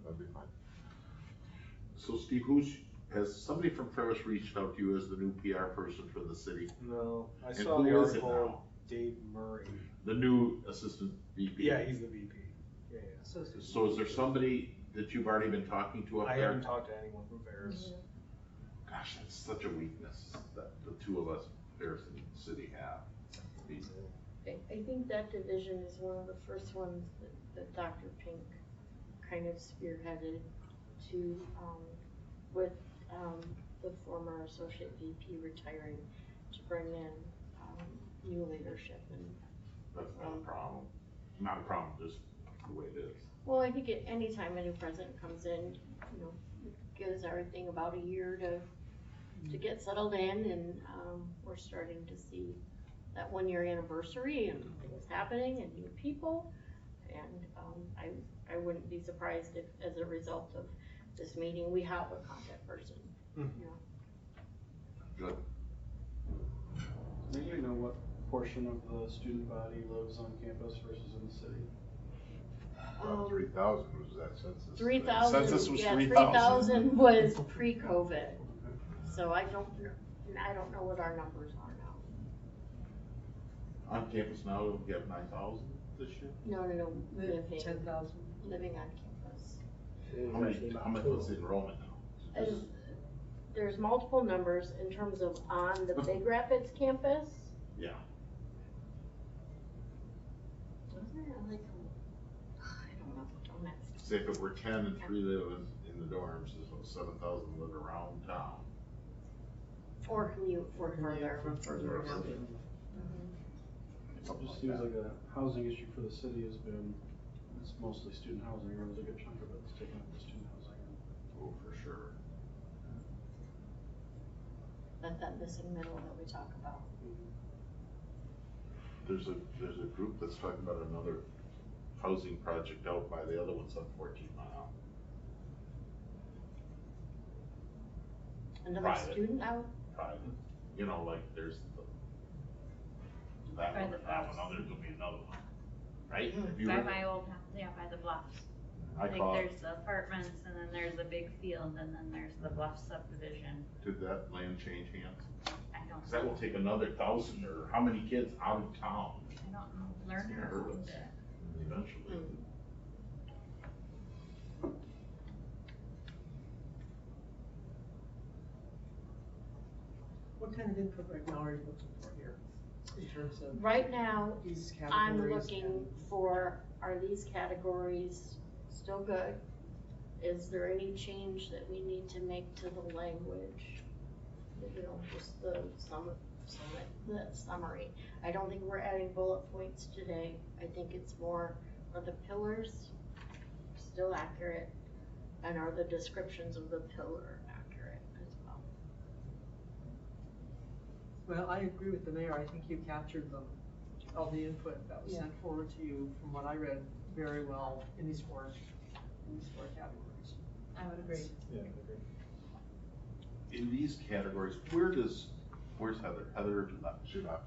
Speaker 11: That'd be fine.
Speaker 1: So Steve, has somebody from Ferris reached out to you as the new PR person for the city?
Speaker 8: No, I
Speaker 1: And
Speaker 8: saw
Speaker 1: who
Speaker 8: the
Speaker 1: is it
Speaker 8: article,
Speaker 1: now?
Speaker 8: Dave Murray.
Speaker 1: The new assistant VP?
Speaker 8: Yeah, he's the VP. Yeah.
Speaker 1: So is there somebody that you've already been talking to up
Speaker 8: I
Speaker 1: there?
Speaker 8: haven't talked to anyone from Ferris.
Speaker 1: Gosh, that's such a weakness that the two of us, Ferris and City, have.
Speaker 9: I think that division is one of the first ones that Dr. Pink kind of spearheaded to, with the former associate VP retiring. to bring in, new leadership and.
Speaker 1: That's not a problem. Not a problem, just the way it is.
Speaker 9: Well, I think anytime a new president comes in, you know, it gives everything about a year to get settled in, and, we're starting to see that 1 year anniversary and things happening and new people. And, I wouldn't be surprised if, as a result of this meeting, we have a contact person, you know.
Speaker 1: Good.
Speaker 14: Do you know what portion of the student body lives on campus versus in the city?
Speaker 11: About 3,000 was that census.
Speaker 9: 3,000,
Speaker 11: Census was
Speaker 9: yeah,
Speaker 11: 3,000.
Speaker 9: 3,000 was pre-COVID. So I don't know what our numbers are now.
Speaker 1: On campus now, we have 9,000 this year?
Speaker 9: No, living
Speaker 3: 10,000.
Speaker 9: Living on campus.
Speaker 1: How much was the enrollment now?
Speaker 9: There's multiple numbers in terms of on the Big Rapids campus.
Speaker 1: Yeah.
Speaker 9: Wasn't there like I don't know, don't ask.
Speaker 1: Say if it were 10 and 3 live in the dorms, there's about 7,000 live around town.
Speaker 9: Or commute for further.
Speaker 14: It just seems like a housing issue for the city has been, it's mostly student housing, or there's a good chunk of it's taken up with student housing.
Speaker 1: Oh, for sure.
Speaker 9: That missing middle that we talk about.
Speaker 1: There's a group that's talking about another housing project out by the other ones on 14 Mile.
Speaker 9: Another
Speaker 1: Private.
Speaker 9: student out?
Speaker 1: Private. You know, like there's that one, that one, there's gonna be another one, right? Have you
Speaker 12: By
Speaker 1: heard-
Speaker 12: my old house, yeah, by the bluffs.
Speaker 1: I
Speaker 12: Like
Speaker 1: call it-
Speaker 12: there's the apartments and then there's a big field and then there's the bluff subdivision.
Speaker 1: Did that land change hands?
Speaker 12: I don't
Speaker 1: 'Cause that will take another 1,000 or how many kids out of town
Speaker 12: I don't know, Lerner
Speaker 1: Yeah,
Speaker 12: owned it.
Speaker 1: eventually?
Speaker 3: What kind of input right now are you looking for here, in terms of
Speaker 9: Right now,
Speaker 3: these
Speaker 9: I'm
Speaker 3: categories?
Speaker 9: looking for, are these categories still good? Is there any change that we need to make to the language? You know, just the summary. I don't think we're adding bullet points today. I think it's more, are the pillars still accurate? And are the descriptions of the pillar accurate as well?
Speaker 3: Well, I agree with the mayor. I think you captured all the input that was sent forward to you, from what I read, very well in these four categories.
Speaker 10: I would agree.
Speaker 8: Yeah, I agree.
Speaker 1: In these categories, where's Heather? Heather left. She left.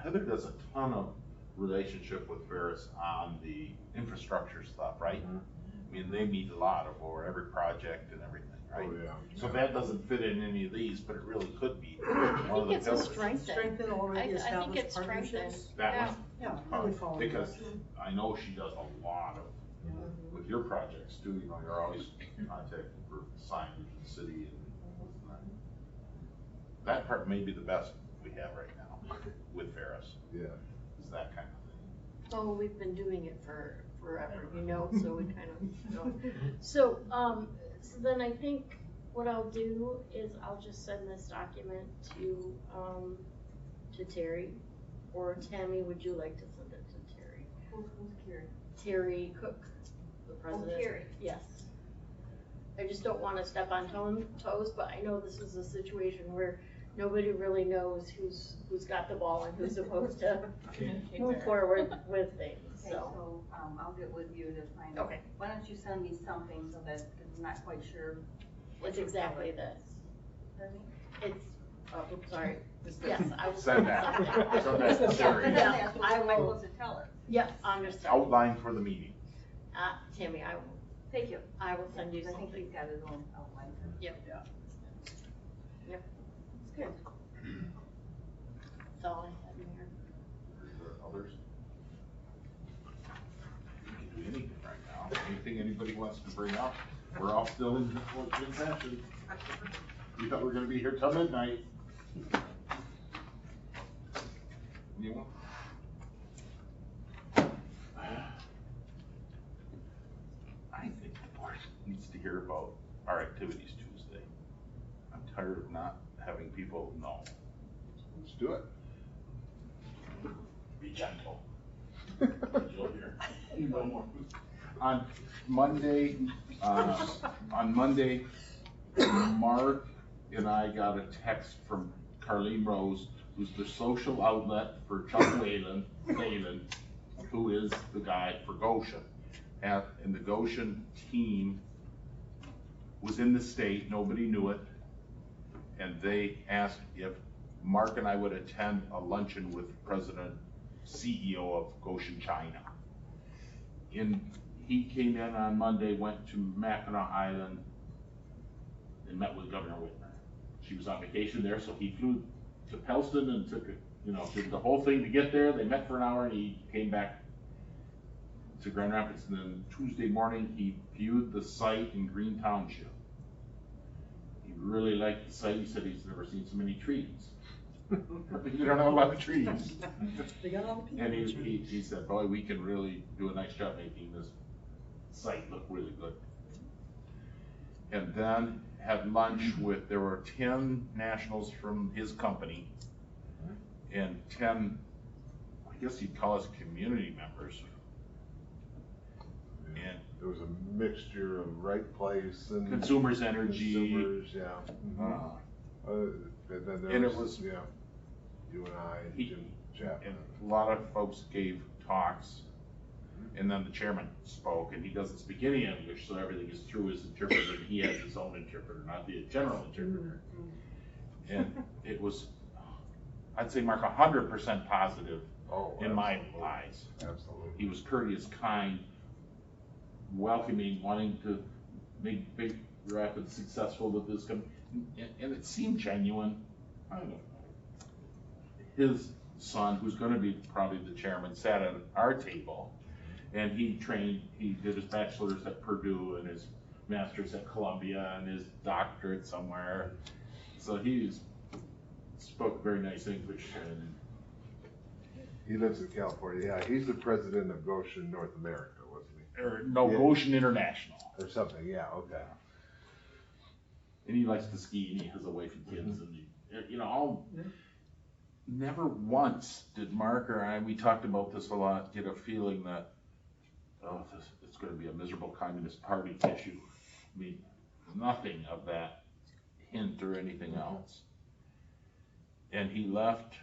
Speaker 1: Heather does a ton of relationship with Ferris on the infrastructure stuff, right? I mean, they meet a lot over every project and everything, right?
Speaker 11: Oh, yeah.
Speaker 1: So that doesn't fit in any of these, but it really could be one
Speaker 9: I
Speaker 1: of
Speaker 9: think
Speaker 1: the
Speaker 9: it's a
Speaker 1: pillars.
Speaker 3: Strengthen already
Speaker 9: I think
Speaker 3: established
Speaker 9: it's strengthened.
Speaker 3: partnerships.
Speaker 1: That
Speaker 9: Yeah.
Speaker 1: one?
Speaker 3: Yeah, really following
Speaker 1: Because
Speaker 3: that.
Speaker 1: I know she does a lot of, with your projects too, you know, you're always contacting for signage in the city and that part may be the best we have right now with Ferris,
Speaker 11: Yeah.
Speaker 1: is that kind of thing.
Speaker 9: Oh, we've been doing it forever, you know, so we kind of know. So then I think what I'll do is I'll just send this document to Terry, or Tammy, would you like to send it to Terry?
Speaker 10: Who's Carrie?
Speaker 9: Terry Cook, the president.
Speaker 10: Carrie.
Speaker 9: Yes. I just don't wanna step on toes, but I know this is a situation where nobody really knows who's got the ball and who's supposed to move forward with things,
Speaker 10: Okay,
Speaker 9: so.
Speaker 10: so, I'll get with you to find.
Speaker 9: Okay.
Speaker 10: Why don't you send me something so that I'm not quite sure.
Speaker 9: It's exactly this.
Speaker 10: Pardon me?
Speaker 9: It's, oh, oops, sorry. Yes, I will.
Speaker 1: Send that. Send that to Terry.
Speaker 10: Yeah,
Speaker 9: Yeah,
Speaker 10: so
Speaker 9: I
Speaker 10: what am I
Speaker 9: will.
Speaker 10: supposed to tell her?
Speaker 9: Yep, understood.
Speaker 1: Outline for the meeting.
Speaker 9: Tammy, I will,
Speaker 10: Thank you.
Speaker 9: I will send you
Speaker 10: I think
Speaker 9: something.
Speaker 10: he's got his own outline.
Speaker 9: Yep.
Speaker 1: Yeah.
Speaker 9: Yep.
Speaker 10: It's good.
Speaker 9: That's all I had, Mayor.
Speaker 1: Is there others? We can do anything right now. Anything anybody wants to bring up? We're all still in session. We thought we were gonna be here till midnight. Anyone? I think the board needs to hear about our activities Tuesday. I'm tired of not having people know.
Speaker 11: do it.
Speaker 1: Be gentle. You'll hear. No more. On Monday, Mark and I got a text from Carlene Rose, who's the social outlet for Chuck Whalen, who is the guy for Goshen. And the Goshen team was in the state, nobody knew it, and they asked if Mark and I would attend a luncheon with President, CEO of Goshen, China. He came in on Monday, went to Mackinac Island, and met with Governor Whitmer. She was on vacation there, so he flew to Pellston and did the whole thing to get there. They met for an hour, and he came back to Grand Rapids. And then Tuesday morning, he viewed the site in Green Township. He really liked the site. He said he's never seen so many trees. You don't have a lot of trees.
Speaker 3: They got all the people.
Speaker 1: And he said, boy, we can really do a nice job making this site look really good. And then had lunch with, there were 10 nationals from his company and 10, I guess you'd call us community members.
Speaker 11: And there was a mixture of right place and
Speaker 1: Consumers Energy.
Speaker 11: Consumers, yeah.
Speaker 1: Mm-hmm.
Speaker 11: And then there
Speaker 1: and
Speaker 11: was,
Speaker 1: it was,
Speaker 11: yeah, you and I and Jim Chapman.
Speaker 1: And a lot of folks gave talks, and then the chairman spoke, and he doesn't speak any English, so everything is through his interpreter, and he has his own interpreter, not the general interpreter. And it was, I'd say, Mark, 100% positive in my eyes.
Speaker 11: Absolutely.
Speaker 1: He was courteous, kind, welcoming, wanting to make Big Rapids successful with this company. And it seemed genuine. I don't know. His son, who's going to be probably the chairman, sat at our table, and he did his bachelor's at Purdue and his master's at Columbia and his doctorate somewhere. So he spoke very nice English. And
Speaker 11: he lives in California. Yeah, he's the president of Goshen North America, wasn't he?
Speaker 1: Or no, yeah. Goshen International.
Speaker 11: Or something. Yeah. Okay.
Speaker 1: And he likes to ski, and he has a wife and kids, and never once did Mark or I, we talked about this a lot, get a feeling that, it's going to be a miserable Communist Party issue. I mean, nothing of that hint or anything else. And he left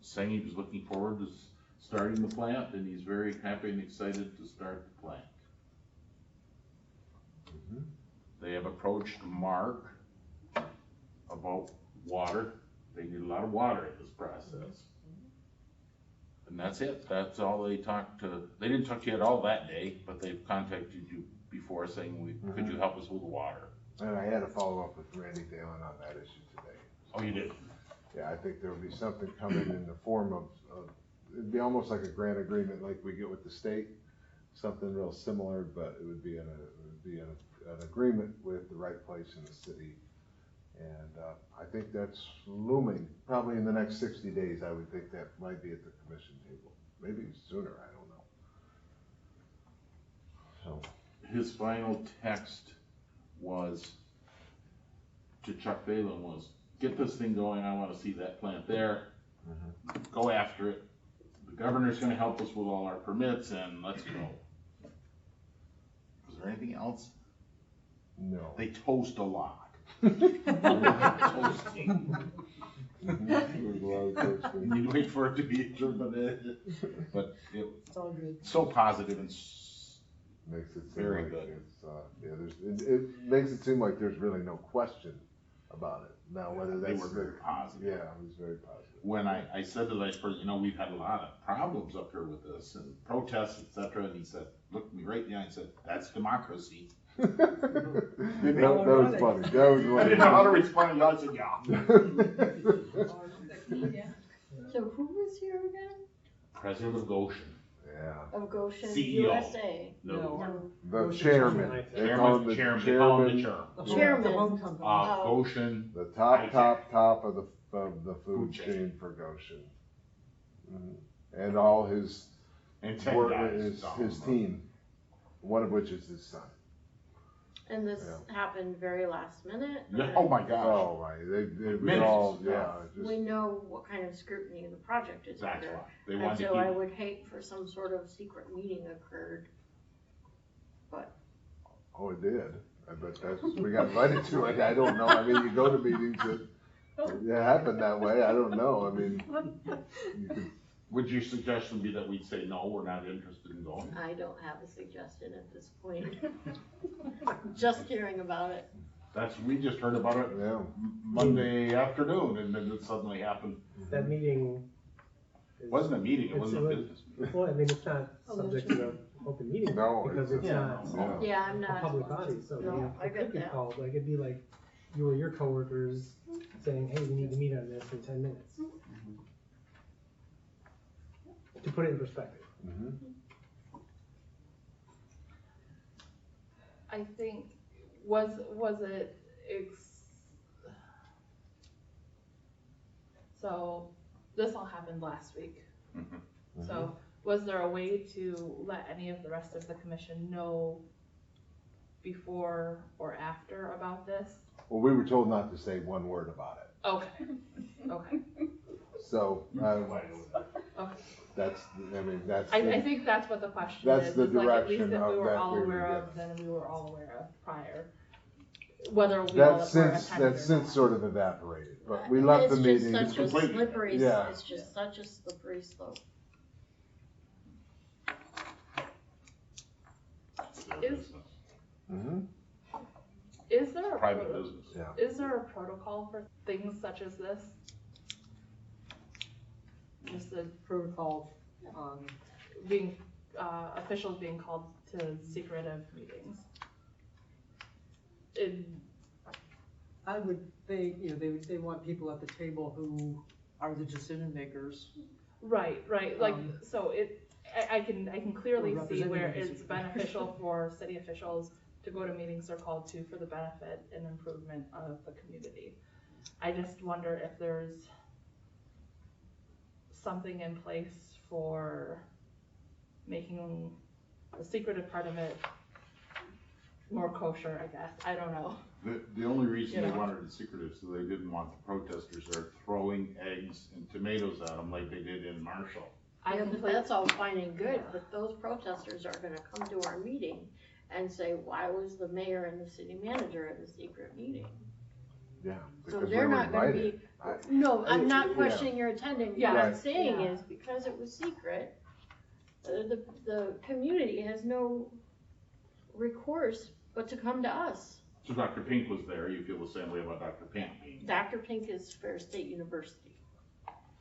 Speaker 1: saying he was looking forward to starting the plant, and he's very happy and excited to start the plant. They have approached Mark about water. They need a lot of water in this process. And that's it. That's all they talked to. They didn't talk to you at all that day, but they've contacted you before saying, could you help us with the water?
Speaker 11: And I had a follow-up with Randy Dalen on that issue today.
Speaker 1: Oh, you did?
Speaker 11: Yeah, I think there will be something coming in the form of it'd be almost like a grant agreement like we get with the state, something real similar, but it would be an agreement with the right place in the city. And I think that's looming. Probably in the next 60 days, I would think that might be at the commission table. Maybe sooner, I don't know. So
Speaker 1: his final text was to Chuck Phelan was, get this thing going, I want to see that plant there, go after it. The governor's going to help us with all our permits, and let's go. Was there anything else?
Speaker 11: No.
Speaker 1: They toast a lot. Toasting. You wait for it to be interpreted, but it's
Speaker 3: all good.
Speaker 1: So positive and
Speaker 11: makes it seem
Speaker 1: very
Speaker 11: like
Speaker 1: good.
Speaker 11: It's, it makes it seem like there's really no question about it. Now, whether that's
Speaker 1: they were very positive.
Speaker 11: Yeah, it was very positive.
Speaker 1: When I said to that person, we've had a lot of problems up here with this and protests, etc., and he said, looked me right in the eye and said, that's democracy.
Speaker 11: that was funny. That was funny.
Speaker 1: I didn't know how to respond. I said, yeah.
Speaker 9: So who was here again?
Speaker 1: President of Goshen.
Speaker 11: Yeah.
Speaker 9: Of Goshen,
Speaker 1: CEO.
Speaker 9: USA.
Speaker 1: No.
Speaker 11: The chairman. They call him the
Speaker 1: chairman.
Speaker 9: Chairman.
Speaker 1: Goshen.
Speaker 11: The top of the food chain for Goshen. And all his
Speaker 1: and
Speaker 11: his team, one of which is his son.
Speaker 9: And this happened very last minute.
Speaker 1: Oh my gosh.
Speaker 11: Oh, my, they
Speaker 1: Minutes.
Speaker 11: all, yeah, just.
Speaker 9: We know what kind of scrutiny the project is
Speaker 1: That's
Speaker 9: under.
Speaker 1: why. They
Speaker 9: And
Speaker 1: wanted to
Speaker 9: so I
Speaker 1: keep,
Speaker 9: would hate for some sort of secret meeting occurred. But
Speaker 11: Oh, it did, but that's, we got invited to it, I don't know, I mean, you go to meetings that, it happened that way, I don't know, I mean, you could,
Speaker 1: would your suggestion be that we'd say, no, we're not interested in going?
Speaker 9: I don't have a suggestion at this point. Just hearing about it.
Speaker 1: We just heard about it
Speaker 11: yeah.
Speaker 1: Monday afternoon, and then it suddenly happened.
Speaker 8: That meeting.
Speaker 1: It wasn't a meeting, it wasn't a business.
Speaker 8: Well, I mean, it's not subject to the open meeting
Speaker 11: No,
Speaker 8: because
Speaker 11: it's-
Speaker 8: it's not
Speaker 9: Yeah, I'm
Speaker 8: a
Speaker 9: not.
Speaker 8: public body, so
Speaker 9: No, I
Speaker 8: it
Speaker 9: get
Speaker 8: could be
Speaker 9: that.
Speaker 8: called, like, it'd be like you or your coworkers saying, hey, we need to meet on this in 10 minutes. To put it in perspective.
Speaker 11: Mhm.
Speaker 15: I think, was it, so this all happened last week.
Speaker 1: Mhm.
Speaker 15: So was there a way to let any of the rest of the commission know before or after about this?
Speaker 11: Well, we were told not to say one word about it,
Speaker 15: Okay, okay,
Speaker 11: so,
Speaker 15: okay.
Speaker 11: that's, I mean, that's.
Speaker 15: I
Speaker 11: the-
Speaker 15: think that's what the question
Speaker 11: That's
Speaker 15: is.
Speaker 11: the
Speaker 15: is like, at least
Speaker 11: direction
Speaker 15: that we
Speaker 11: of
Speaker 15: were
Speaker 11: that
Speaker 15: all
Speaker 11: we were
Speaker 15: aware of,
Speaker 11: given.
Speaker 15: then we were all aware of prior. Whether we all
Speaker 11: That's
Speaker 15: were
Speaker 11: since,
Speaker 15: attending
Speaker 11: that's
Speaker 15: or
Speaker 11: since
Speaker 15: not.
Speaker 11: sort of evaporated, but we left the meeting.
Speaker 9: It's just such a slippery,
Speaker 11: Yeah.
Speaker 9: it's just such a slippery slope.
Speaker 11: Mhm.
Speaker 15: Is there a
Speaker 1: Private business.
Speaker 11: Yeah.
Speaker 15: Is there a protocol for things such as this?
Speaker 3: Just the protocol,
Speaker 15: Being, officials being called to secretive meetings?
Speaker 3: I would think, they want people at the table who are the decision makers.
Speaker 15: Right, like, so I can clearly
Speaker 3: Or
Speaker 15: see where
Speaker 3: representatives.
Speaker 15: it's beneficial for city officials to go to meetings they're called to for the benefit and improvement of the community. I just wonder if there's something in place for making the secretive part of it more kosher, I guess, I don't know.
Speaker 1: The only reason
Speaker 15: You
Speaker 1: they
Speaker 15: know.
Speaker 1: wanted it secretive is so they didn't want the protesters there throwing eggs and tomatoes at them like they did in Marshall.
Speaker 9: Yeah, but that's all fine and good, but those protesters are gonna come to our meeting and say, why was the mayor and the city manager at a secret meeting?
Speaker 11: Yeah.
Speaker 9: So
Speaker 11: because
Speaker 9: they're
Speaker 11: we were
Speaker 9: not gonna
Speaker 11: invited.
Speaker 9: be, no, I'm
Speaker 11: Yeah.
Speaker 9: not questioning your attendance,
Speaker 15: Yeah.
Speaker 9: what I'm
Speaker 11: Right.
Speaker 9: saying
Speaker 15: Yeah.
Speaker 9: is, because it was secret, the community has no recourse but to come to us.
Speaker 1: So Dr. Pink was there, you feel the same way about Dr. Pink being there.
Speaker 9: Dr. Pink is Fair State University.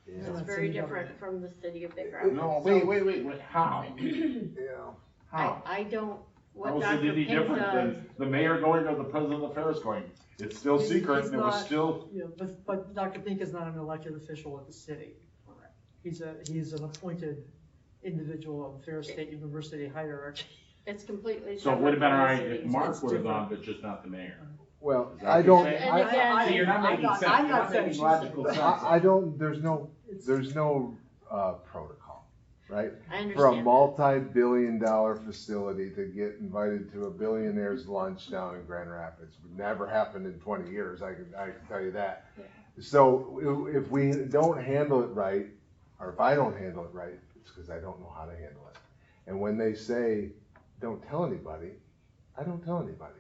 Speaker 11: Yeah.
Speaker 9: It's
Speaker 3: Not
Speaker 9: very
Speaker 3: city
Speaker 9: different
Speaker 3: government.
Speaker 9: from the city of Big Rapids.
Speaker 1: No,
Speaker 9: So
Speaker 1: wait, how?
Speaker 11: Yeah.
Speaker 1: How?
Speaker 9: I don't,
Speaker 1: How
Speaker 9: what
Speaker 1: is it
Speaker 9: Dr.
Speaker 1: any
Speaker 9: Pink
Speaker 1: different
Speaker 9: does,
Speaker 1: than the mayor going or the president of the fair is going? It's still
Speaker 3: He's-
Speaker 1: secret
Speaker 3: he's
Speaker 1: and it was
Speaker 3: not-
Speaker 1: still,
Speaker 3: Yeah, but Dr. Pink is not an elected official at the city. He's an appointed individual of the Fair State University hierarchy.
Speaker 9: it's completely
Speaker 1: so it
Speaker 9: separate
Speaker 1: would have been
Speaker 9: from the
Speaker 1: alright
Speaker 9: city.
Speaker 1: if Mark
Speaker 3: It's
Speaker 1: would have
Speaker 3: different.
Speaker 1: gone, but just not the mayor.
Speaker 11: Well,
Speaker 1: Is that
Speaker 11: I
Speaker 1: what
Speaker 11: don't,
Speaker 1: you're saying?
Speaker 9: And again,
Speaker 1: See, you're not making sense,
Speaker 3: I'm
Speaker 1: you're
Speaker 3: not
Speaker 1: not
Speaker 3: saying
Speaker 1: making
Speaker 3: she's
Speaker 1: logical
Speaker 3: saying-
Speaker 1: sense.
Speaker 11: I don't, there's no protocol, right?
Speaker 9: I
Speaker 11: For a
Speaker 9: understand.
Speaker 11: multi-billion-dollar facility to get invited to a billionaire's lunch down in Grand Rapids would never happen in 20 years, I can tell you that. So if we don't handle it right, or if I don't handle it right, it's because I don't know how to handle it. And when they say, don't tell anybody, I don't tell anybody.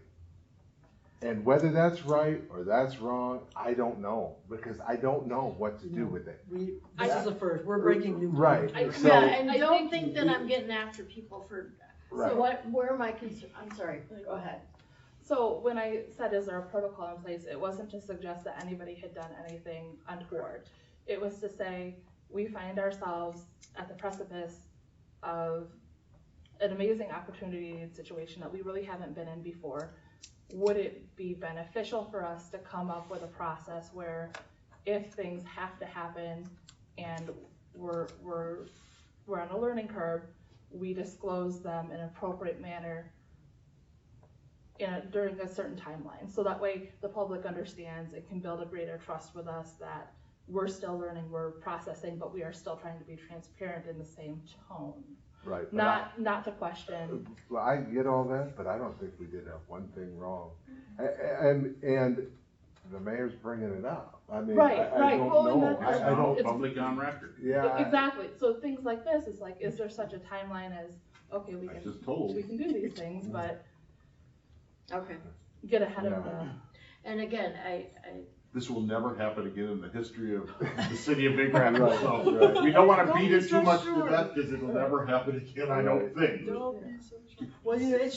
Speaker 11: And whether that's right or that's wrong, I don't know, because I don't know what to do with it.
Speaker 3: This is the first, we're breaking new
Speaker 11: Right.
Speaker 3: ground.
Speaker 11: So-
Speaker 9: Yeah, and
Speaker 15: I
Speaker 9: don't
Speaker 15: think-
Speaker 9: think that I'm getting after people for,
Speaker 11: Right.
Speaker 9: so where am I concerned, I'm sorry, go ahead.
Speaker 15: So when I said, is there a protocol in place, it wasn't to suggest that anybody had done anything untoward. It was to say, we find ourselves at the precipice of an amazing opportunity and situation that we really haven't been in before. Would it be beneficial for us to come up with a process where if things have to happen and we're on a learning curve, we disclose them in an appropriate manner during a certain timeline, so that way the public understands and can build a greater trust with us that we're still learning, we're processing, but we are still trying to be transparent in the same tone.
Speaker 11: Right. but
Speaker 15: not to question.
Speaker 11: Well, I get all that, but I don't think we did have one thing wrong. And the mayor's bringing it up. I mean,
Speaker 15: Right,
Speaker 11: I
Speaker 15: right.
Speaker 11: don't
Speaker 15: Well, and
Speaker 11: know.
Speaker 15: that's-
Speaker 11: I don't,
Speaker 15: it's-
Speaker 1: Public on record.
Speaker 11: yeah.
Speaker 15: Exactly, so things like this, is like, is there such a timeline as, okay, we
Speaker 1: I
Speaker 15: can,
Speaker 1: just told.
Speaker 15: we can do these things, but
Speaker 13: Okay.
Speaker 15: get ahead of the.
Speaker 9: And again, I
Speaker 1: This will never happen again in the history of the city of Big Rapids,
Speaker 11: Right,
Speaker 1: so
Speaker 11: right.
Speaker 1: we don't wanna
Speaker 3: Don't
Speaker 1: beat
Speaker 3: be
Speaker 1: it
Speaker 3: so
Speaker 1: too much
Speaker 3: sure.
Speaker 1: to death, cause it'll never happen again, I don't think.
Speaker 3: Well, it's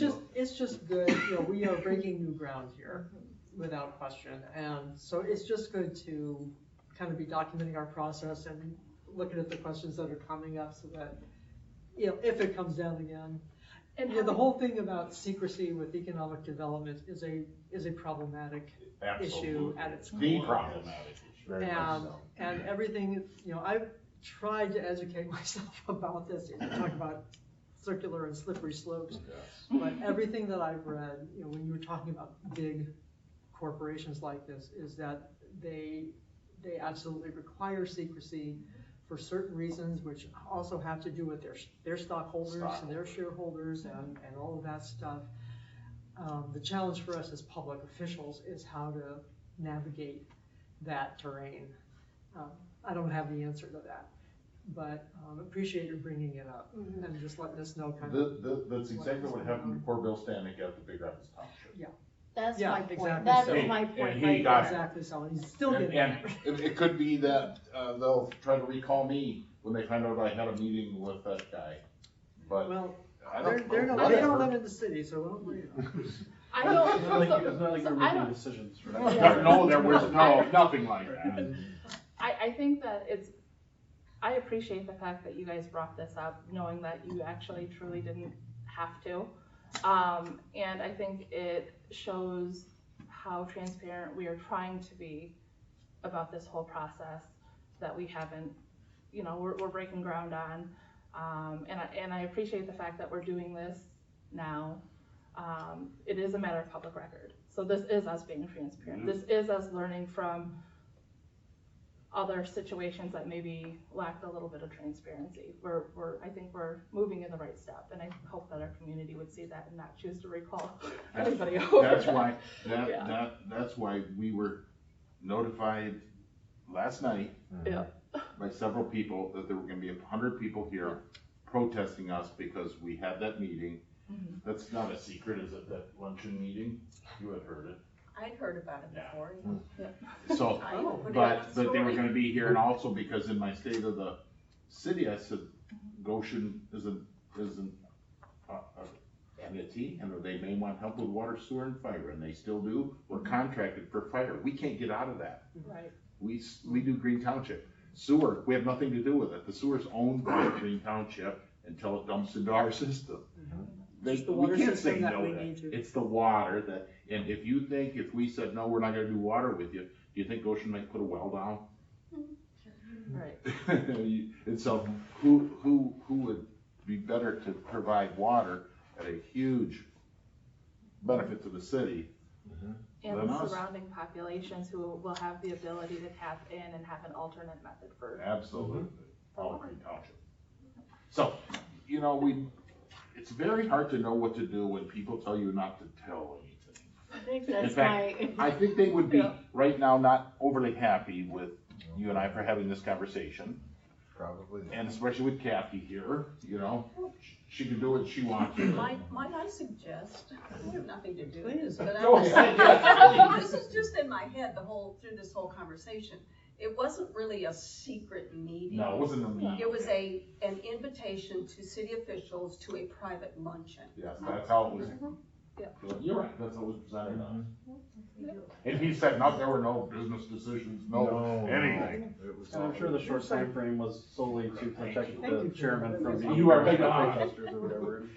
Speaker 3: just good, we are breaking new ground here, without question, and so it's just good to kind of be documenting our process and looking at the questions that are coming up so that, if it comes down again.
Speaker 15: And
Speaker 3: The whole thing about secrecy with economic development is a problematic issue at its core.
Speaker 1: The problematic issue.
Speaker 11: Very much
Speaker 3: And,
Speaker 11: so.
Speaker 3: and everything, I've tried to educate myself about this, you talk about circular and slippery slopes. But everything that I've read, when you were talking about big corporations like this, is that they absolutely require secrecy for certain reasons, which also have to do with their stockholders and their shareholders and all of that stuff. The challenge for us as public officials is how to navigate that terrain. I don't have the answer to that, but appreciate you bringing it up and just letting us know kind of.
Speaker 1: That's exactly what happened to poor Bill Stanek at the Big Rapids Township.
Speaker 3: Yeah.
Speaker 9: that's
Speaker 3: Yeah,
Speaker 9: my point,
Speaker 3: exactly
Speaker 9: that's
Speaker 3: so.
Speaker 9: my
Speaker 1: And
Speaker 9: point
Speaker 1: he
Speaker 9: right
Speaker 1: got
Speaker 9: there.
Speaker 3: Exactly so, and he's still
Speaker 1: And,
Speaker 3: getting
Speaker 1: and it could be that, they'll try to recall me when they find out I had a meeting with that guy, but
Speaker 3: Well,
Speaker 1: I
Speaker 3: they
Speaker 1: don't,
Speaker 3: don't
Speaker 1: whatever.
Speaker 3: live in the city, so don't worry about it.
Speaker 15: I don't,
Speaker 14: It's not like you're
Speaker 15: I
Speaker 14: making
Speaker 15: don't,
Speaker 14: decisions,
Speaker 1: No,
Speaker 14: right?
Speaker 1: no, there was nothing like that.
Speaker 15: I think that I appreciate the fact that you guys brought this up, knowing that you actually truly didn't have to. And I think it shows how transparent we are trying to be about this whole process that we haven't, we're breaking ground on. And I appreciate the fact that we're doing this now. It is a matter of public record. So this is us being transparent. This is us learning from other situations that maybe lacked a little bit of transparency. I think we're moving in the right step, and I hope that our community would see that and not choose to recall anybody over.
Speaker 1: That's why,
Speaker 15: Yeah.
Speaker 1: that's why we were notified last night
Speaker 15: Yeah.
Speaker 1: by several people that there were gonna be 100 people here protesting us because we had that meeting.
Speaker 15: Mhm.
Speaker 1: That's not a secret, is it, that luncheon meeting? You had heard it.
Speaker 10: I'd heard about it before.
Speaker 1: So,
Speaker 10: I even put it on
Speaker 1: but
Speaker 10: the
Speaker 1: they were
Speaker 10: story.
Speaker 1: gonna be here, and also because in my state of the city, I said Goshen isn't entity, and they may want help with water, sewer, and fire, and they still do. We're contracted for fire. We can't get out of that.
Speaker 15: Right.
Speaker 1: We do Green Township. Sewer, we have nothing to do with it. The sewer's owned by Green Township until it dumps into our system.
Speaker 3: It's the
Speaker 1: We
Speaker 3: water
Speaker 1: can't
Speaker 3: system
Speaker 1: say
Speaker 3: that
Speaker 1: no
Speaker 3: we
Speaker 1: to that.
Speaker 3: need to.
Speaker 1: It's the water that, and if you think, if we said, no, we're not gonna do water with you, do you think Goshen might put a well down?
Speaker 15: Right.
Speaker 1: And so, who would be better to provide water at a huge benefit to the city
Speaker 15: And
Speaker 1: than
Speaker 15: the
Speaker 1: us?
Speaker 15: surrounding populations who will have the ability to tap in and have an alternate method for.
Speaker 1: Absolutely, all Green Township. So, it's very hard to know what to do when people tell you not to tell anything.
Speaker 9: I think
Speaker 1: In
Speaker 9: that's
Speaker 1: fact,
Speaker 9: my,
Speaker 1: I think they would be,
Speaker 15: Yeah.
Speaker 1: right now, not overly happy with you and I for having this conversation.
Speaker 11: Probably.
Speaker 1: And especially with Kathy here, she can do what she wants.
Speaker 10: Might I suggest, I have nothing to do with this, but
Speaker 1: Go ahead, yes,
Speaker 10: this is just in my head through this whole conversation. It wasn't really a secret meeting.
Speaker 1: No, it wasn't a meeting.
Speaker 10: It was an invitation to city officials to a private luncheon.
Speaker 1: Yes, that's how it was.
Speaker 15: Yeah.
Speaker 1: You're right, that's how it was presented to us. And he said, no, there were no business decisions, no anything.
Speaker 14: And I'm sure the short time frame was solely to protect the chairman from being.
Speaker 1: You are big on.
Speaker 14: protesters or whatever.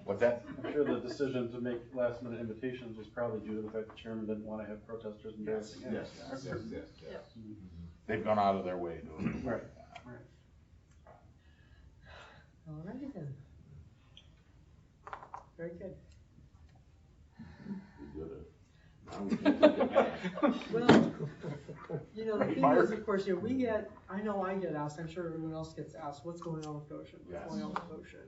Speaker 1: What's that?
Speaker 14: I'm sure the decision to make last minute invitations was probably due to the fact the chairman didn't want to have protesters embarrassing him.
Speaker 1: Yes. They've gone out of their way to.
Speaker 14: Right.
Speaker 3: Alrighty then. Very good.
Speaker 1: We did it. Now we can't take it back.
Speaker 3: Well, the thing is, of course, I know I get asked, I'm sure everyone else gets asked, what's going on with Goshen? What's going on with Goshen?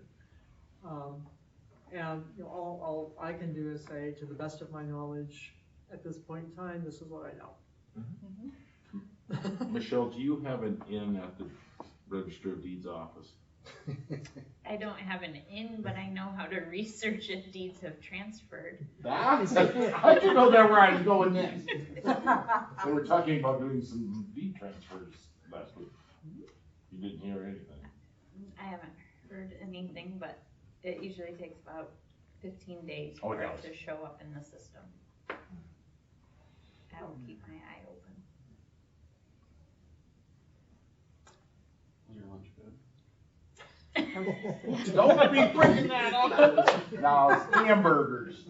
Speaker 3: And, you know, all I can do is say, to the best of my knowledge, at this point in time, this is what I know.
Speaker 1: Michelle, do you have an in at the Register of Deeds office?
Speaker 12: I don't have an in, but I know how to research if deeds have transferred.
Speaker 1: I didn't know that where I was going next. They were talking about doing some deed transfers last week. You didn't hear anything.
Speaker 12: I haven't heard anything, but it usually takes about 15 days
Speaker 1: Oh,
Speaker 12: for
Speaker 1: it
Speaker 12: it
Speaker 1: does.
Speaker 12: to show up in the system. I will keep my eye open.
Speaker 14: Your lunch good?
Speaker 1: Don't be bringing that up. Now, it's hamburgers.